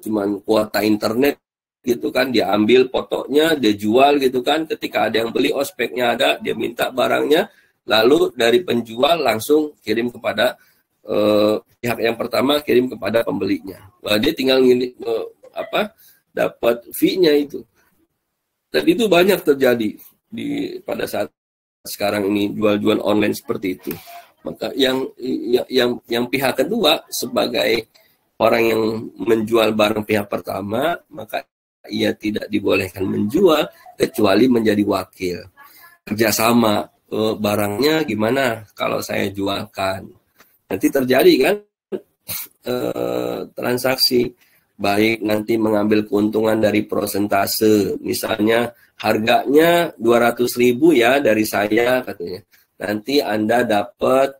cuman kuota internet gitu kan, dia ambil fotonya, dia jual gitu kan, ketika ada yang beli, ospeknya ada, dia minta barangnya, lalu dari penjual langsung kirim kepada pihak yang pertama, kirim kepada pembelinya. Dia tinggal dapat fee-nya itu. Dan itu banyak terjadi pada saat sekarang ini jual-jual online seperti itu. Maka yang pihak kedua sebagai orang yang menjual barang pihak pertama, maka ia tidak dibolehkan menjual kecuali menjadi wakil. Kerjasama, barangnya gimana kalau saya jualkan? Nanti terjadi kan transaksi, baik nanti mengambil keuntungan dari persentase, misalnya harganya 200.000 ya dari saya katanya. Nanti Anda dapat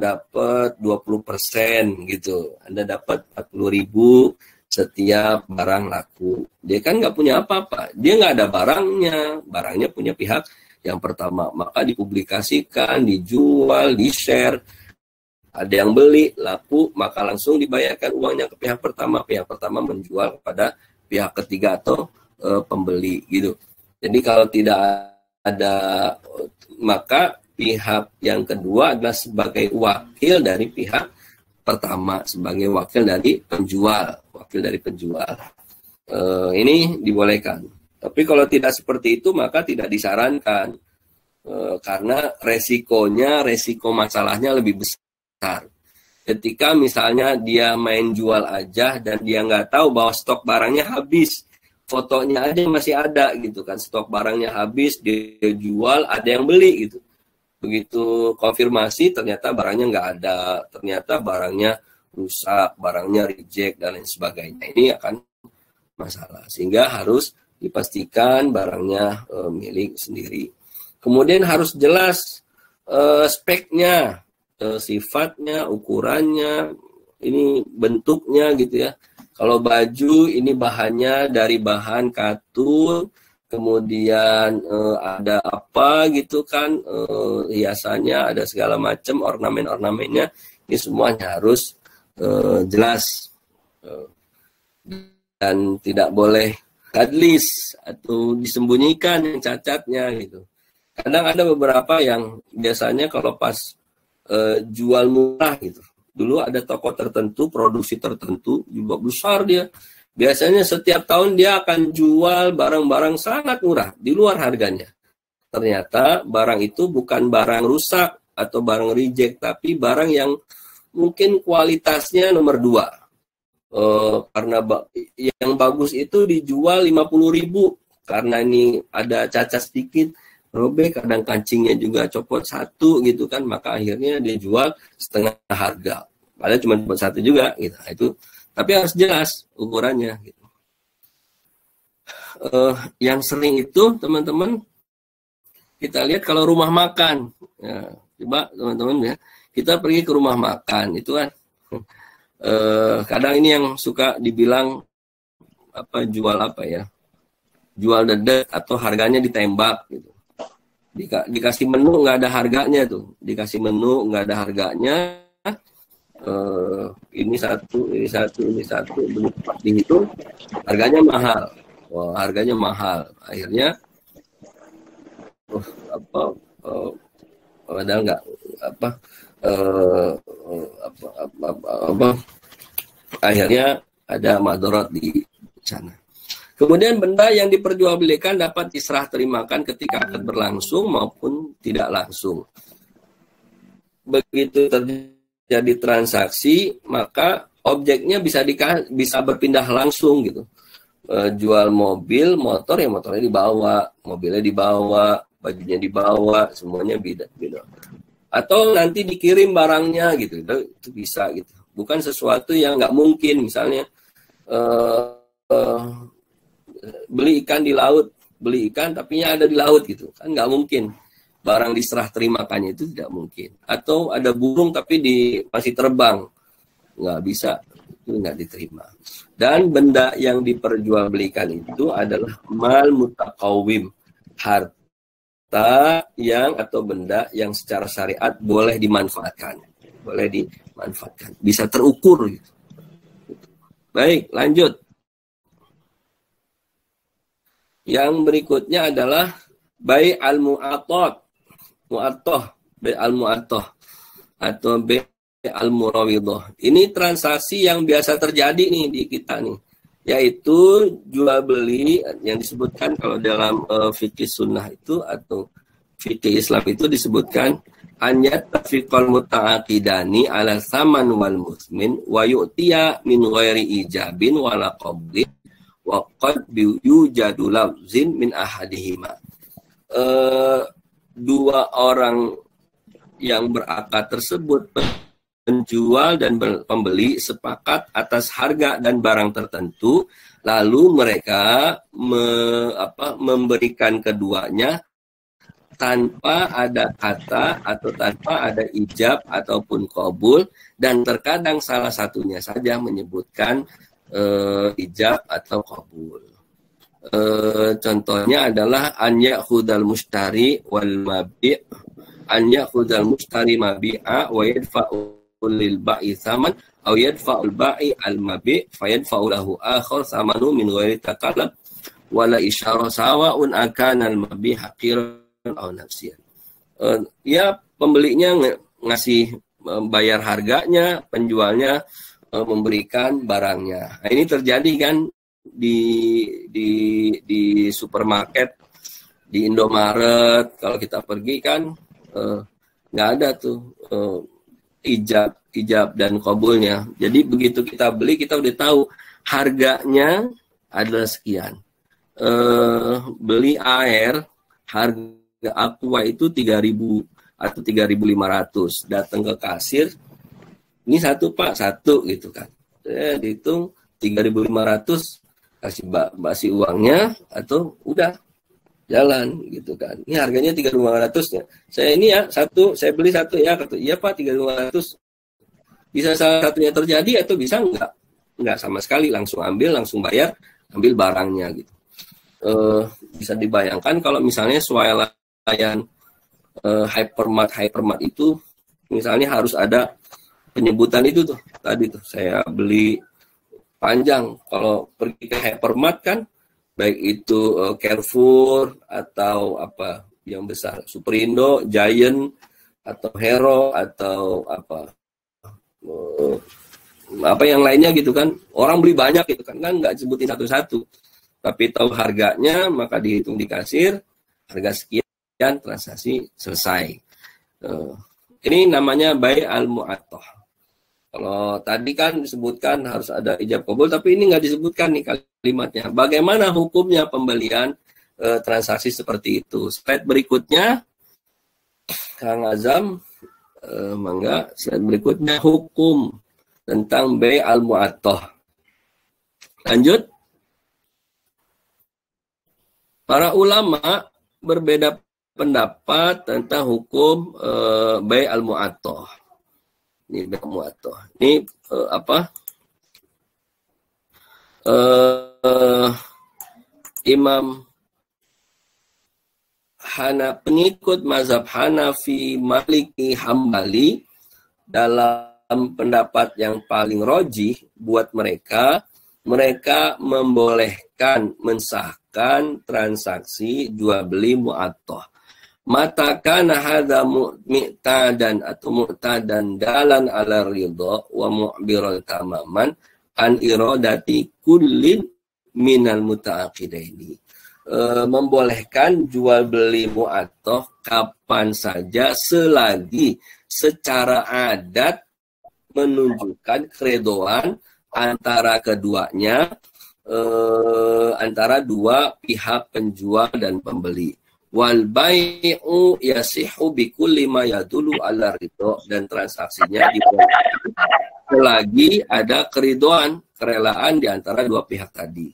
dapat 20% gitu. Anda dapat 40.000 setiap barang laku. Dia kan nggak punya apa-apa. Dia nggak ada barangnya punya pihak yang pertama. Maka dipublikasikan, dijual, di-share. Ada yang beli, laku, maka langsung dibayarkan uangnya ke pihak pertama. Pihak pertama menjual kepada pihak ketiga atau pembeli gitu. Jadi kalau tidak ada, maka pihak yang kedua adalah sebagai wakil dari pihak pertama, sebagai wakil dari penjual. Ini dibolehkan. Tapi kalau tidak seperti itu, maka tidak disarankan. Karena resiko masalahnya lebih besar. Ketika misalnya dia main jual aja dan dia nggak tahu bahwa stok barangnya habis, fotonya aja masih ada gitu kan, stok barangnya habis, dia jual, ada yang beli gitu. Begitu konfirmasi ternyata barangnya nggak ada, ternyata barangnya rusak, barangnya reject dan lain sebagainya. Ini akan masalah, sehingga harus dipastikan barangnya milik sendiri. Kemudian harus jelas speknya, sifatnya, ukurannya, ini bentuknya gitu ya. Kalau baju ini bahannya dari bahan katun, kemudian ada apa gitu kan, hiasannya, ada segala macam ornamen-ornamennya, ini semuanya harus jelas dan tidak boleh tadlis atau disembunyikan yang cacatnya gitu. Kadang ada beberapa yang biasanya kalau pas jual murah gitu. Dulu ada toko tertentu, produksi tertentu, juga besar dia. Biasanya setiap tahun dia akan jual barang-barang sangat murah, di luar harganya. Ternyata barang itu bukan barang rusak atau barang reject, tapi barang yang mungkin kualitasnya nomor 2. Karena yang bagus itu dijual 50.000, karena ini ada cacat sedikit, robek, kadang kancingnya juga copot 1 gitu kan, maka akhirnya dia jual setengah harga. Padahal cuma 1 juga gitu. Nah, itu tapi harus jelas ukurannya gitu. Yang sering itu teman-teman kita lihat kalau rumah makan. Ya, coba teman-teman ya, kita pergi ke rumah makan itu kan kadang ini yang suka dibilang jual jual dedek atau harganya ditembak gitu. Dikasih menu nggak ada harganya tuh, dikasih menu nggak ada harganya, ini satu dihitung harganya mahal. Wah, harganya mahal, akhirnya padahal nggak akhirnya ada madorot di sana. Kemudian benda yang diperjualbelikan dapat diserah terimakan ketika akad berlangsung maupun tidak langsung. Begitu terjadi transaksi, maka objeknya bisa berpindah langsung gitu. Jual mobil, motor, ya motornya dibawa, mobilnya dibawa, bajunya dibawa, semuanya beda. Atau nanti dikirim barangnya gitu, itu bisa gitu. Bukan sesuatu yang nggak mungkin, misalnya beli ikan di laut, beli ikan tapi ada di laut gitu, kan nggak mungkin. Barang diserah terimakannya itu tidak mungkin. Atau ada burung tapi masih terbang, nggak bisa, itu nggak diterima. Dan benda yang diperjualbelikan itu adalah mal mutakawim, harta yang atau benda yang secara syariat boleh dimanfaatkan, bisa terukur gitu. Baik, lanjut. Yang berikutnya adalah bai al-mu'attah, bai al-mu'attah atau bai al-murawidhah. Ini transaksi yang biasa terjadi nih di kita nih, yaitu jual beli yang disebutkan kalau dalam fikih sunnah itu atau fikih Islam itu disebutkan anyat tafiqal muta'aqidani ala saman wal musmin wa yu'tiya min ghairi ijabin wala qabli wa qad yujadu lafzin min ahadihima. Dua orang yang berakad tersebut, penjual dan pembeli, sepakat atas harga dan barang tertentu, lalu mereka memberikan keduanya tanpa ada kata atau tanpa ada ijab ataupun qabul, dan terkadang salah satunya saja menyebutkan ijab atau qabul. Contohnya adalah an ya'khudal mustari wal mabi' an ya'khudal mustari mabi'a wa yadfa'u lil ba'i thaman aw yadfa'ul ba'i al mabi' fayadfa'u lahu akhar thamanu min ghairi takallam wala isyara sawa'un akana al mabi' haqiran aw nafsiyan. Ya, pembelinya ngasih bayar harganya, penjualnya memberikan barangnya. Nah, ini terjadi kan di supermarket, di Indomaret, kalau kita pergi kan nggak ada tuh ijab dan qabulnya. Jadi begitu kita beli, kita udah tahu harganya adalah sekian. Beli air, harga aqua itu 3.000 atau 3.500. Datang ke kasir, ini satu Pak, satu gitu kan. Dihitung 3.500, kasih uangnya atau udah jalan gitu kan. Ini harganya 3.500-nya. Saya ini ya satu, saya beli satu ya, kata iya Pak 3.500. Bisa salah satunya terjadi atau bisa enggak sama sekali, langsung ambil, langsung bayar, ambil barangnya gitu. Bisa dibayangkan kalau misalnya swalayan hypermart itu misalnya harus ada penyebutan itu tuh tadi tuh, saya beli panjang. Kalau pergi ke hypermart kan, baik itu Carrefour atau apa yang besar, Superindo, Giant atau Hero atau apa yang lainnya gitu kan, orang beli banyak gitu kan nggak sebutin satu-satu, tapi tahu harganya maka dihitung di kasir, harga sekian, transaksi selesai. Ini namanya bai' al-mu'attah. Kalau tadi kan disebutkan harus ada ijab qabul, tapi ini nggak disebutkan nih kalimatnya. Bagaimana hukumnya pembelian transaksi seperti itu? Slide berikutnya, Kang Azam, mangga. Slide berikutnya, hukum tentang bai' al-mu'attah. Lanjut. Para ulama berbeda pendapat tentang hukum bai' al-mu'attah. Ini bai' al-mu'attah. Ini Imam pengikut mazhab Hanafi, Maliki, Hambali dalam pendapat yang paling rajih buat mereka membolehkan, mensahkan transaksi jual beli mu'attah. Mata kana hadza mu'tadan atau mu'tadan dalan ala ridha wa mu'biran tamaman an iradati kullin minal muta'aqidaini. Membolehkan jual beli mu'attah kapan saja selagi secara adat menunjukkan keredoan antara keduanya, antara dua pihak penjual dan pembeli. Wal bai'u yasihu bi kulli ma yadullu ala ridha, dan transaksinya dibolehkan selagi ada keridhaan, kerelaan di antara dua pihak tadi.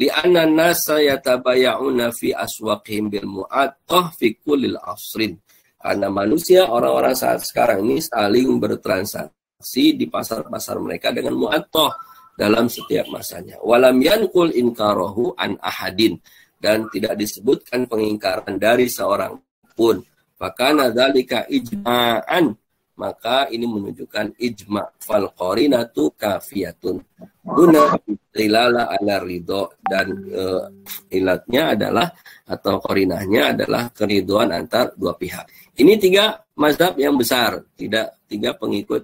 Li'anna nasa yatabaya'una fi aswaqihim bil mu'attah fi kullil asrin. Karena manusia, orang-orang saat sekarang ini saling bertransaksi di pasar-pasar mereka dengan mu'attah dalam setiap masanya. Walam yankul inkarahu an ahadin, dan tidak disebutkan pengingkaran dari seorang pun. Fakana dzalika ijma'an, maka ini menunjukkan ijma'. Fal qarinatu kafiyatun guna dilala ala ridho, dan ilatnya adalah atau qarinahnya adalah keridhaan antar dua pihak. Ini tiga mazhab yang besar, tiga pengikut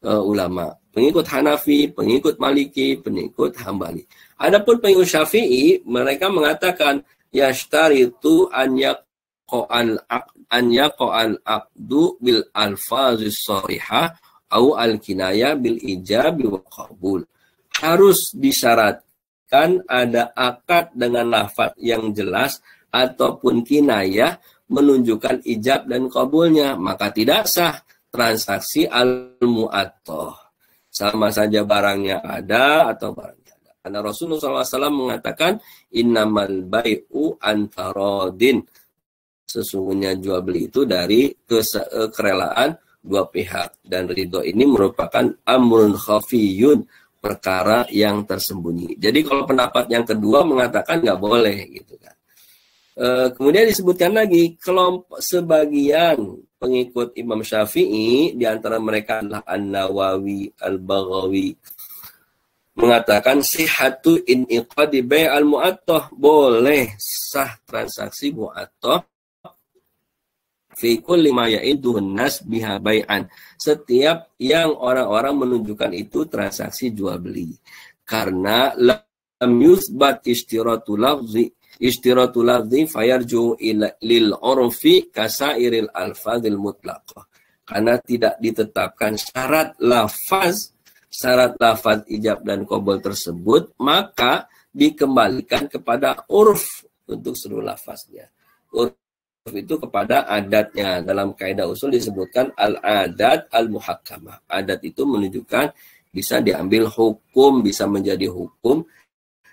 ulama. Pengikut Hanafi, pengikut Maliki, pengikut Hambali. Adapun pengikut Syafi'i, mereka mengatakan yashtaritu an yaqa'al aqdu bil alfazis sharihah au al kinaya bil ijabi wa qabul. Harus disyaratkan ada akad dengan lafaz yang jelas ataupun kinayah menunjukkan ijab dan qabulnya, maka tidak sah transaksi al-mu'attah. Sama saja barangnya ada atau barangnya ada. Karena Rasulullah SAW mengatakan innamal bai'u antarodin. Sesungguhnya jual beli itu dari kerelaan dua pihak. Dan ridho ini merupakan amrun khafiyun, perkara yang tersembunyi. Jadi kalau pendapat yang kedua mengatakan nggak boleh gitu kan. Kemudian disebutkan lagi kelompok sebagian pengikut Imam Syafi'i, di antara mereka adalah An-Nawawi, Al-Baghawi, mengatakan sihhatu inqadi bai' al-mu'attah, boleh sah transaksi mu'attah fi kulli ma ya'iduhun nas biha bai'an, setiap yang orang-orang menunjukkan itu transaksi jual beli, karena lam yusbat istiratu lafzi fayarju lil urfi kasairil alfazil mutlaqah. Karena tidak ditetapkan syarat lafaz ijab dan qabul tersebut, maka dikembalikan kepada urf untuk seluruh lafaznya. Urf itu kepada adatnya. Dalam kaidah usul disebutkan al-adat al-muhakkamah. Adat itu menunjukkan bisa diambil hukum, bisa menjadi hukum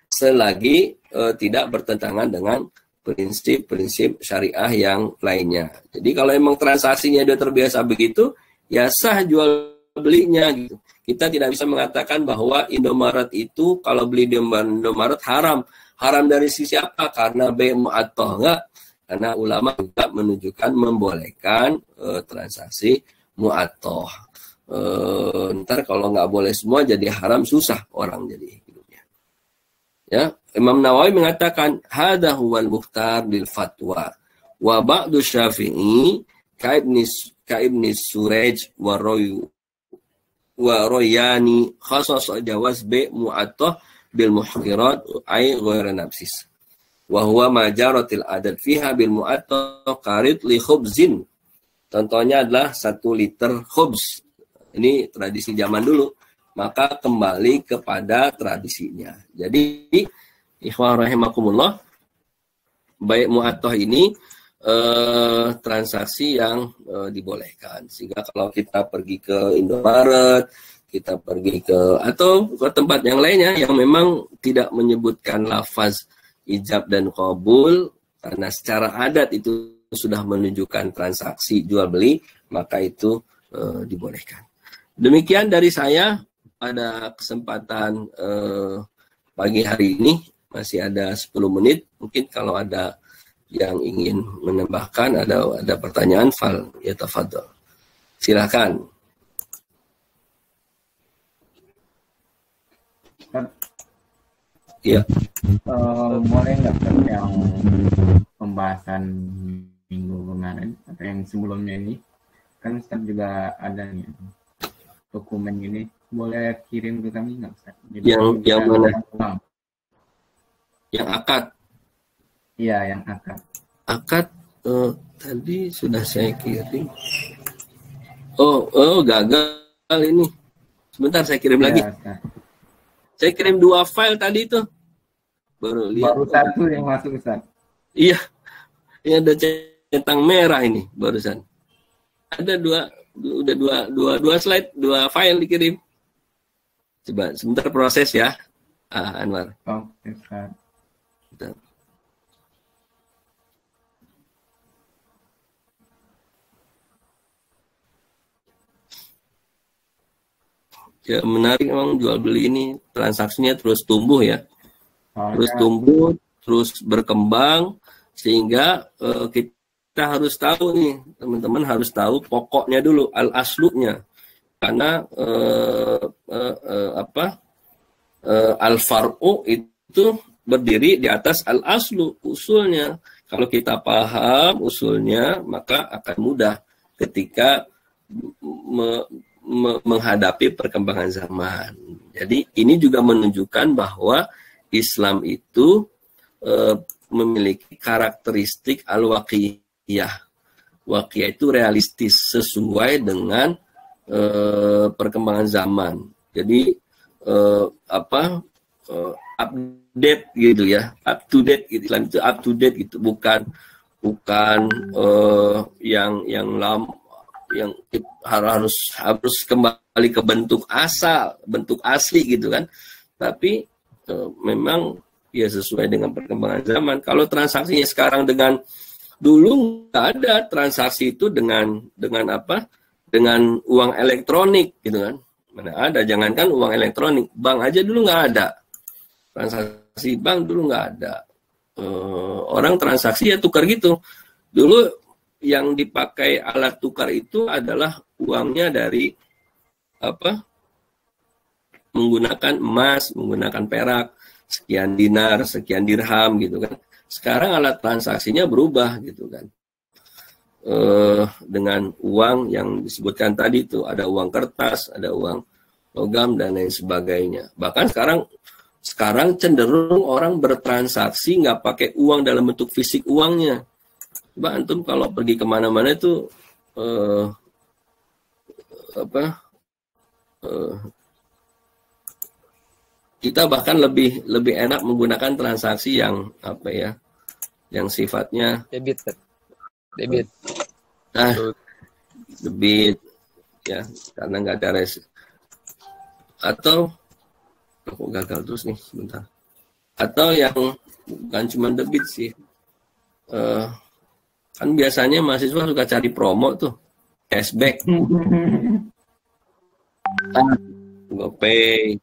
selagi tidak bertentangan dengan prinsip-prinsip syariah yang lainnya. Jadi kalau emang transaksinya dia terbiasa begitu, ya sah jual belinya gitu. Kita tidak bisa mengatakan bahwa Indomaret itu kalau beli di Indomaret haram. Haram dari sisi apa? Karena bai' mu'attah, enggak. Karena ulama juga menunjukkan membolehkan transaksi mu'attah. Ntar kalau nggak boleh semua jadi haram, susah orang jadi hidupnya. Ya, Imam Nawawi mengatakan hadza huwal mukhtar lil fatwa wa ba'du Syafi'i ka ibni Suraj wa Royani khasas jawaz bi mu'attah bil muhqirat ay ghairu nafsis wa huwa majaratil adad fiha bil mu'attah qarid li khubzin. Contohnya adalah 1 liter khubz. Ini tradisi zaman dulu, maka kembali kepada tradisinya. Jadi ikhwan rahimakumullah, baik mu'attah ini transaksi yang dibolehkan. Sehingga kalau kita pergi ke Indomaret, kita pergi atau ke tempat yang lainnya yang memang tidak menyebutkan lafaz ijab dan qabul, karena secara adat itu sudah menunjukkan transaksi jual beli, maka itu dibolehkan. Demikian dari saya pada kesempatan pagi hari ini. Masih ada 10 menit. Mungkin kalau ada yang ingin menambahkan, ada pertanyaan, fal ya tafadhol. Silakan. Iya. Boleh nggak yang pembahasan minggu kemarin atau yang sebelumnya ini? Kan Ustaz juga ada nih dokumen ini, boleh kirim ke kami nggak Ustaz? Yang mana? Yang akad? Iya, yang akad. Akad tadi sudah saya kirim. Gagal ini. Sebentar saya kirim lagi. Ustaz. Saya kirim 2 file tadi itu. Baru lihat. Baru 1 yang masuk Ustaz. Iya. Ini ada centang merah ini barusan. Ada dua slide, 2 file dikirim. Coba sebentar proses ya. Anwar. Oke, Ustaz. Bentar. Ya, menarik memang jual beli ini, transaksinya terus tumbuh ya. Terus tumbuh, terus berkembang, sehingga kita harus tahu nih, teman-teman harus tahu pokoknya dulu, al-aslunya. Karena al-far'u itu berdiri di atas al-aslu, usulnya. Kalau kita paham usulnya, maka akan mudah ketika menghadapi perkembangan zaman. Jadi ini juga menunjukkan bahwa Islam itu memiliki karakteristik al-waqiyah. Waqiyah itu realistis sesuai dengan perkembangan zaman. Jadi update gitu ya, up to date gitu. Islam itu up to date gitu, bukan yang lama, yang harus kembali ke bentuk asal, bentuk asli gitu kan. Tapi memang ya sesuai dengan perkembangan zaman. Kalau transaksinya sekarang dengan dulu nggak ada transaksi itu dengan apa? Dengan uang elektronik gitu kan. Mana ada, jangankan uang elektronik, bank aja dulu nggak ada. Transaksi bank dulu nggak ada. Orang transaksi ya tukar gitu. Dulu yang dipakai alat tukar itu adalah uangnya dari menggunakan emas, menggunakan perak, sekian dinar, sekian dirham gitu kan. Sekarang alat transaksinya berubah gitu kan. Dengan uang yang disebutkan tadi itu, ada uang kertas, ada uang logam dan lain sebagainya. Bahkan sekarang cenderung orang bertransaksi nggak pakai uang dalam bentuk fisik uangnya. Coba antum kalau pergi kemana-mana itu kita bahkan lebih enak menggunakan transaksi yang yang sifatnya debit. Debit ya, karena nggak ada atau aku gagal terus nih sebentar. Atau yang bukan cuma debit sih. Kan biasanya mahasiswa suka cari promo tuh, cashback. GoPay,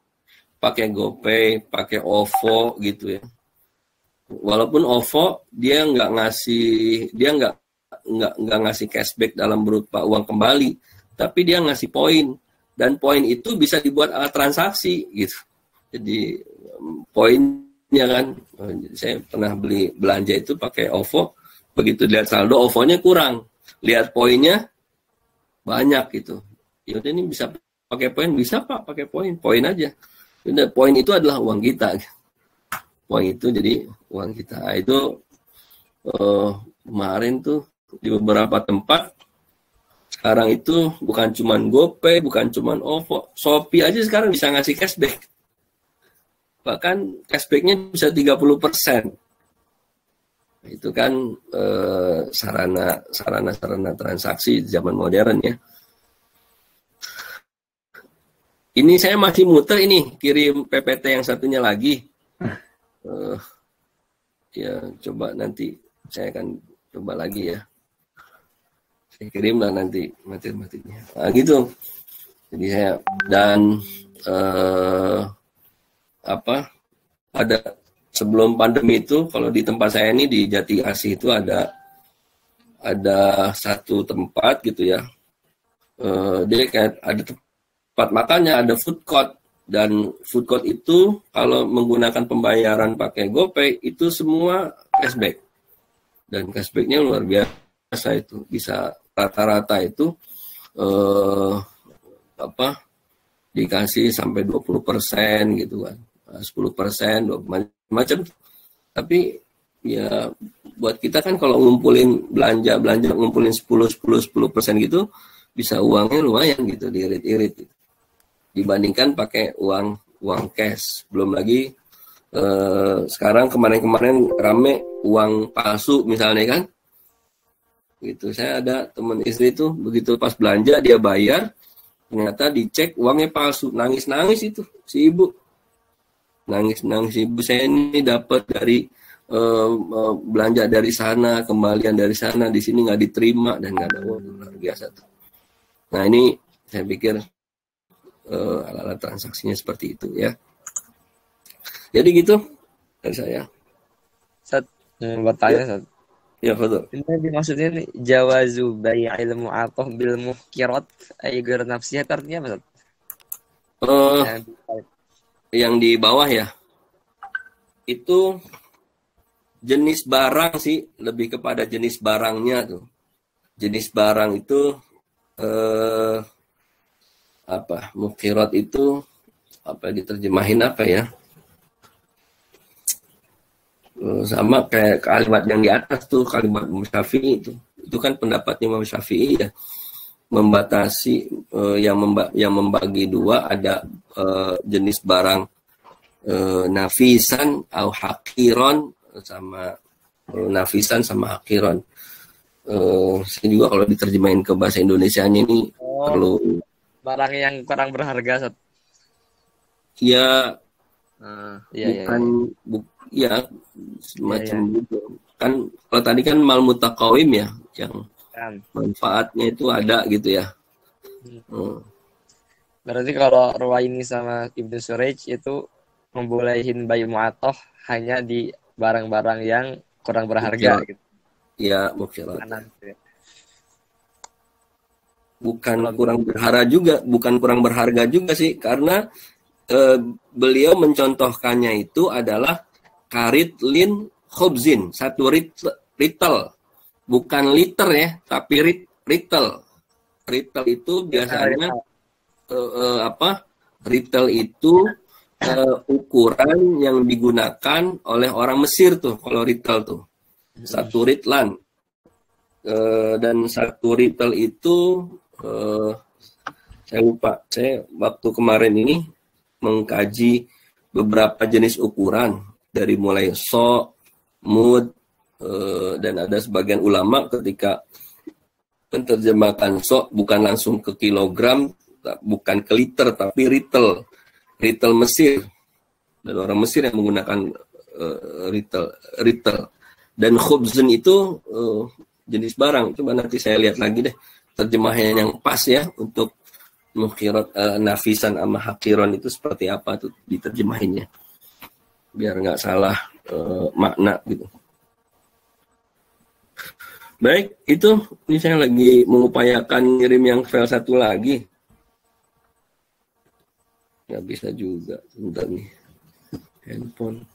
pakai OVO gitu ya. Walaupun OVO dia nggak ngasih cashback dalam berupa uang kembali, tapi dia ngasih poin. dan poin itu bisa dibuat alat transaksi gitu. Jadi poinnya kan, saya pernah belanja itu pakai OVO, begitu lihat saldo OVO-nya kurang, lihat poinnya banyak gitu. Ya udah, ini bisa pakai poin, bisa Pak pakai poin aja. Udah, poin itu adalah uang kita. Poin itu jadi uang kita. Nah, itu kemarin tuh di beberapa tempat sekarang itu bukan cuman GoPay, bukan cuman OVO, Shopee aja sekarang bisa ngasih cashback. Bahkan cashbacknya bisa 30%. Itu kan sarana transaksi zaman modern ya. Ini saya masih muter ini, kirim PPT yang satunya lagi. Ya coba nanti saya akan coba lagi ya. Saya kirim lah nanti materi-materinya. Nah gitu. Jadi saya dan ada sebelum pandemi itu, kalau di tempat saya ini di Jati Asih itu ada satu tempat gitu ya. Dia kayak ada tempat makannya, ada food court, dan food court itu kalau menggunakan pembayaran pakai GoPay itu semua cashback, dan cashbacknya luar biasa, itu bisa rata-rata itu dikasih sampai 20% gitu kan, 10%, macam. Tapi ya buat kita kan kalau ngumpulin belanja ngumpulin 10% gitu, bisa uangnya lumayan gitu, diirit-irit gitu, dibandingkan pakai uang cash. Belum lagi sekarang kemarin rame uang palsu misalnya kan gitu. Saya ada teman istri tuh, begitu pas belanja dia bayar, ternyata dicek uangnya palsu. Nangis itu si ibu, nangis ibu, saya ini dapat dari belanja dari sana, kembalian dari sana, di sini nggak diterima dan nggak ada uang. Luar biasa tuh. Nah ini saya pikir alat-alat transaksinya seperti itu ya. Jadi gitu dari saya. Bertanya, Ya, betul. ini maksudnya nih, jawazu bai'il mu'athah bil muhkirat ay ghairu nafsiyah, artinya apa? Yang di bawah ya, itu jenis barang sih, lebih kepada jenis barangnya tuh. Jenis barang itu muhkirat itu diterjemahin apa ya? Sama kayak kalimat yang di atas tuh, kalimat Imam Syafi'i itu kan pendapatnya Imam Syafi'i ya, membatasi yang membagi dua, ada jenis barang nafisan atau hakiron, sama nafisan sama hakiron. Saya juga kalau diterjemahin ke bahasa Indonesianya ini perlu barang yang kurang berharga. Ya, iya. Semacam gitu kan. Kalau tadi kan mal mutaqawim ya, yang manfaatnya itu ada gitu ya. Berarti kalau Ruwaini sama Ibnu Surayj itu membolehin bai' mu'athah hanya di barang-barang yang kurang berharga gitu. Iya, mukhirat. Bukan kurang berharga juga sih, karena beliau mencontohkannya itu adalah karit lin khubzin, satu ritel, bukan liter ya, tapi ritel. Ritel itu biasanya ritel itu ukuran yang digunakan oleh orang Mesir tuh, kalau ritel tuh satu ritlan. Dan satu ritel itu saya lupa, saya waktu kemarin ini mengkaji beberapa jenis ukuran, dari mulai mud, dan ada sebagian ulama ketika menerjemahkan bukan langsung ke kilogram, bukan ke liter, tapi ritel Mesir, dan orang Mesir yang menggunakan ritel. Dan khubzun itu jenis barang. Coba nanti saya lihat lagi deh terjemahan yang pas ya untuk mukhirat, nafisan sama hakiron itu seperti apa tuh diterjemahinnya, biar nggak salah makna gitu. Baik, itu ini saya lagi mengupayakan ngirim yang file satu lagi. Nggak bisa juga. Sebentar nih. Handphone.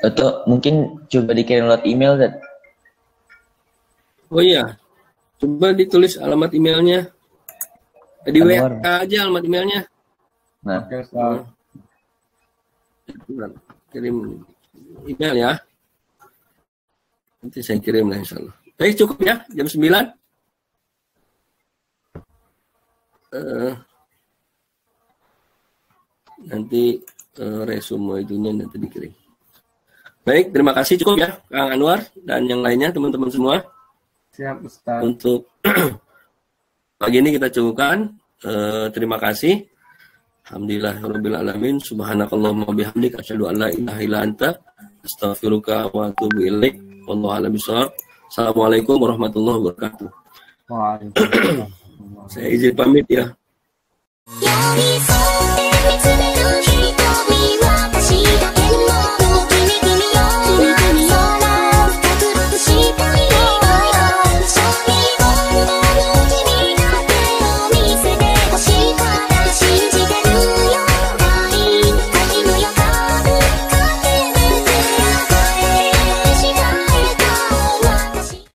Atau mungkin coba dikirim lewat email, Zat. Oh iya, coba ditulis alamat emailnya. Di Anwar. WA aja alamat emailnya. Nah, Oke, Ustaz. Kirim email ya. Nanti saya kirim lah insya Allah. Baik, cukup ya, jam 9. Nanti resume itunya nanti dikirim. Baik, terima kasih, cukup ya Kang Anwar dan yang lainnya teman-teman semua. Siap, Ustaz. Untuk pagi ini kita cukupkan. Terima kasih. Alhamdulillahirabbil alamin. Subhanakallahumma bihamdika asyhadu an la ilaha illa anta astaghfiruka wa atubu ilaik. Wallahu a'lam bishawab. Assalamualaikum warahmatullahi wabarakatuh. Waalaikumsalam. Saya izin pamit ya.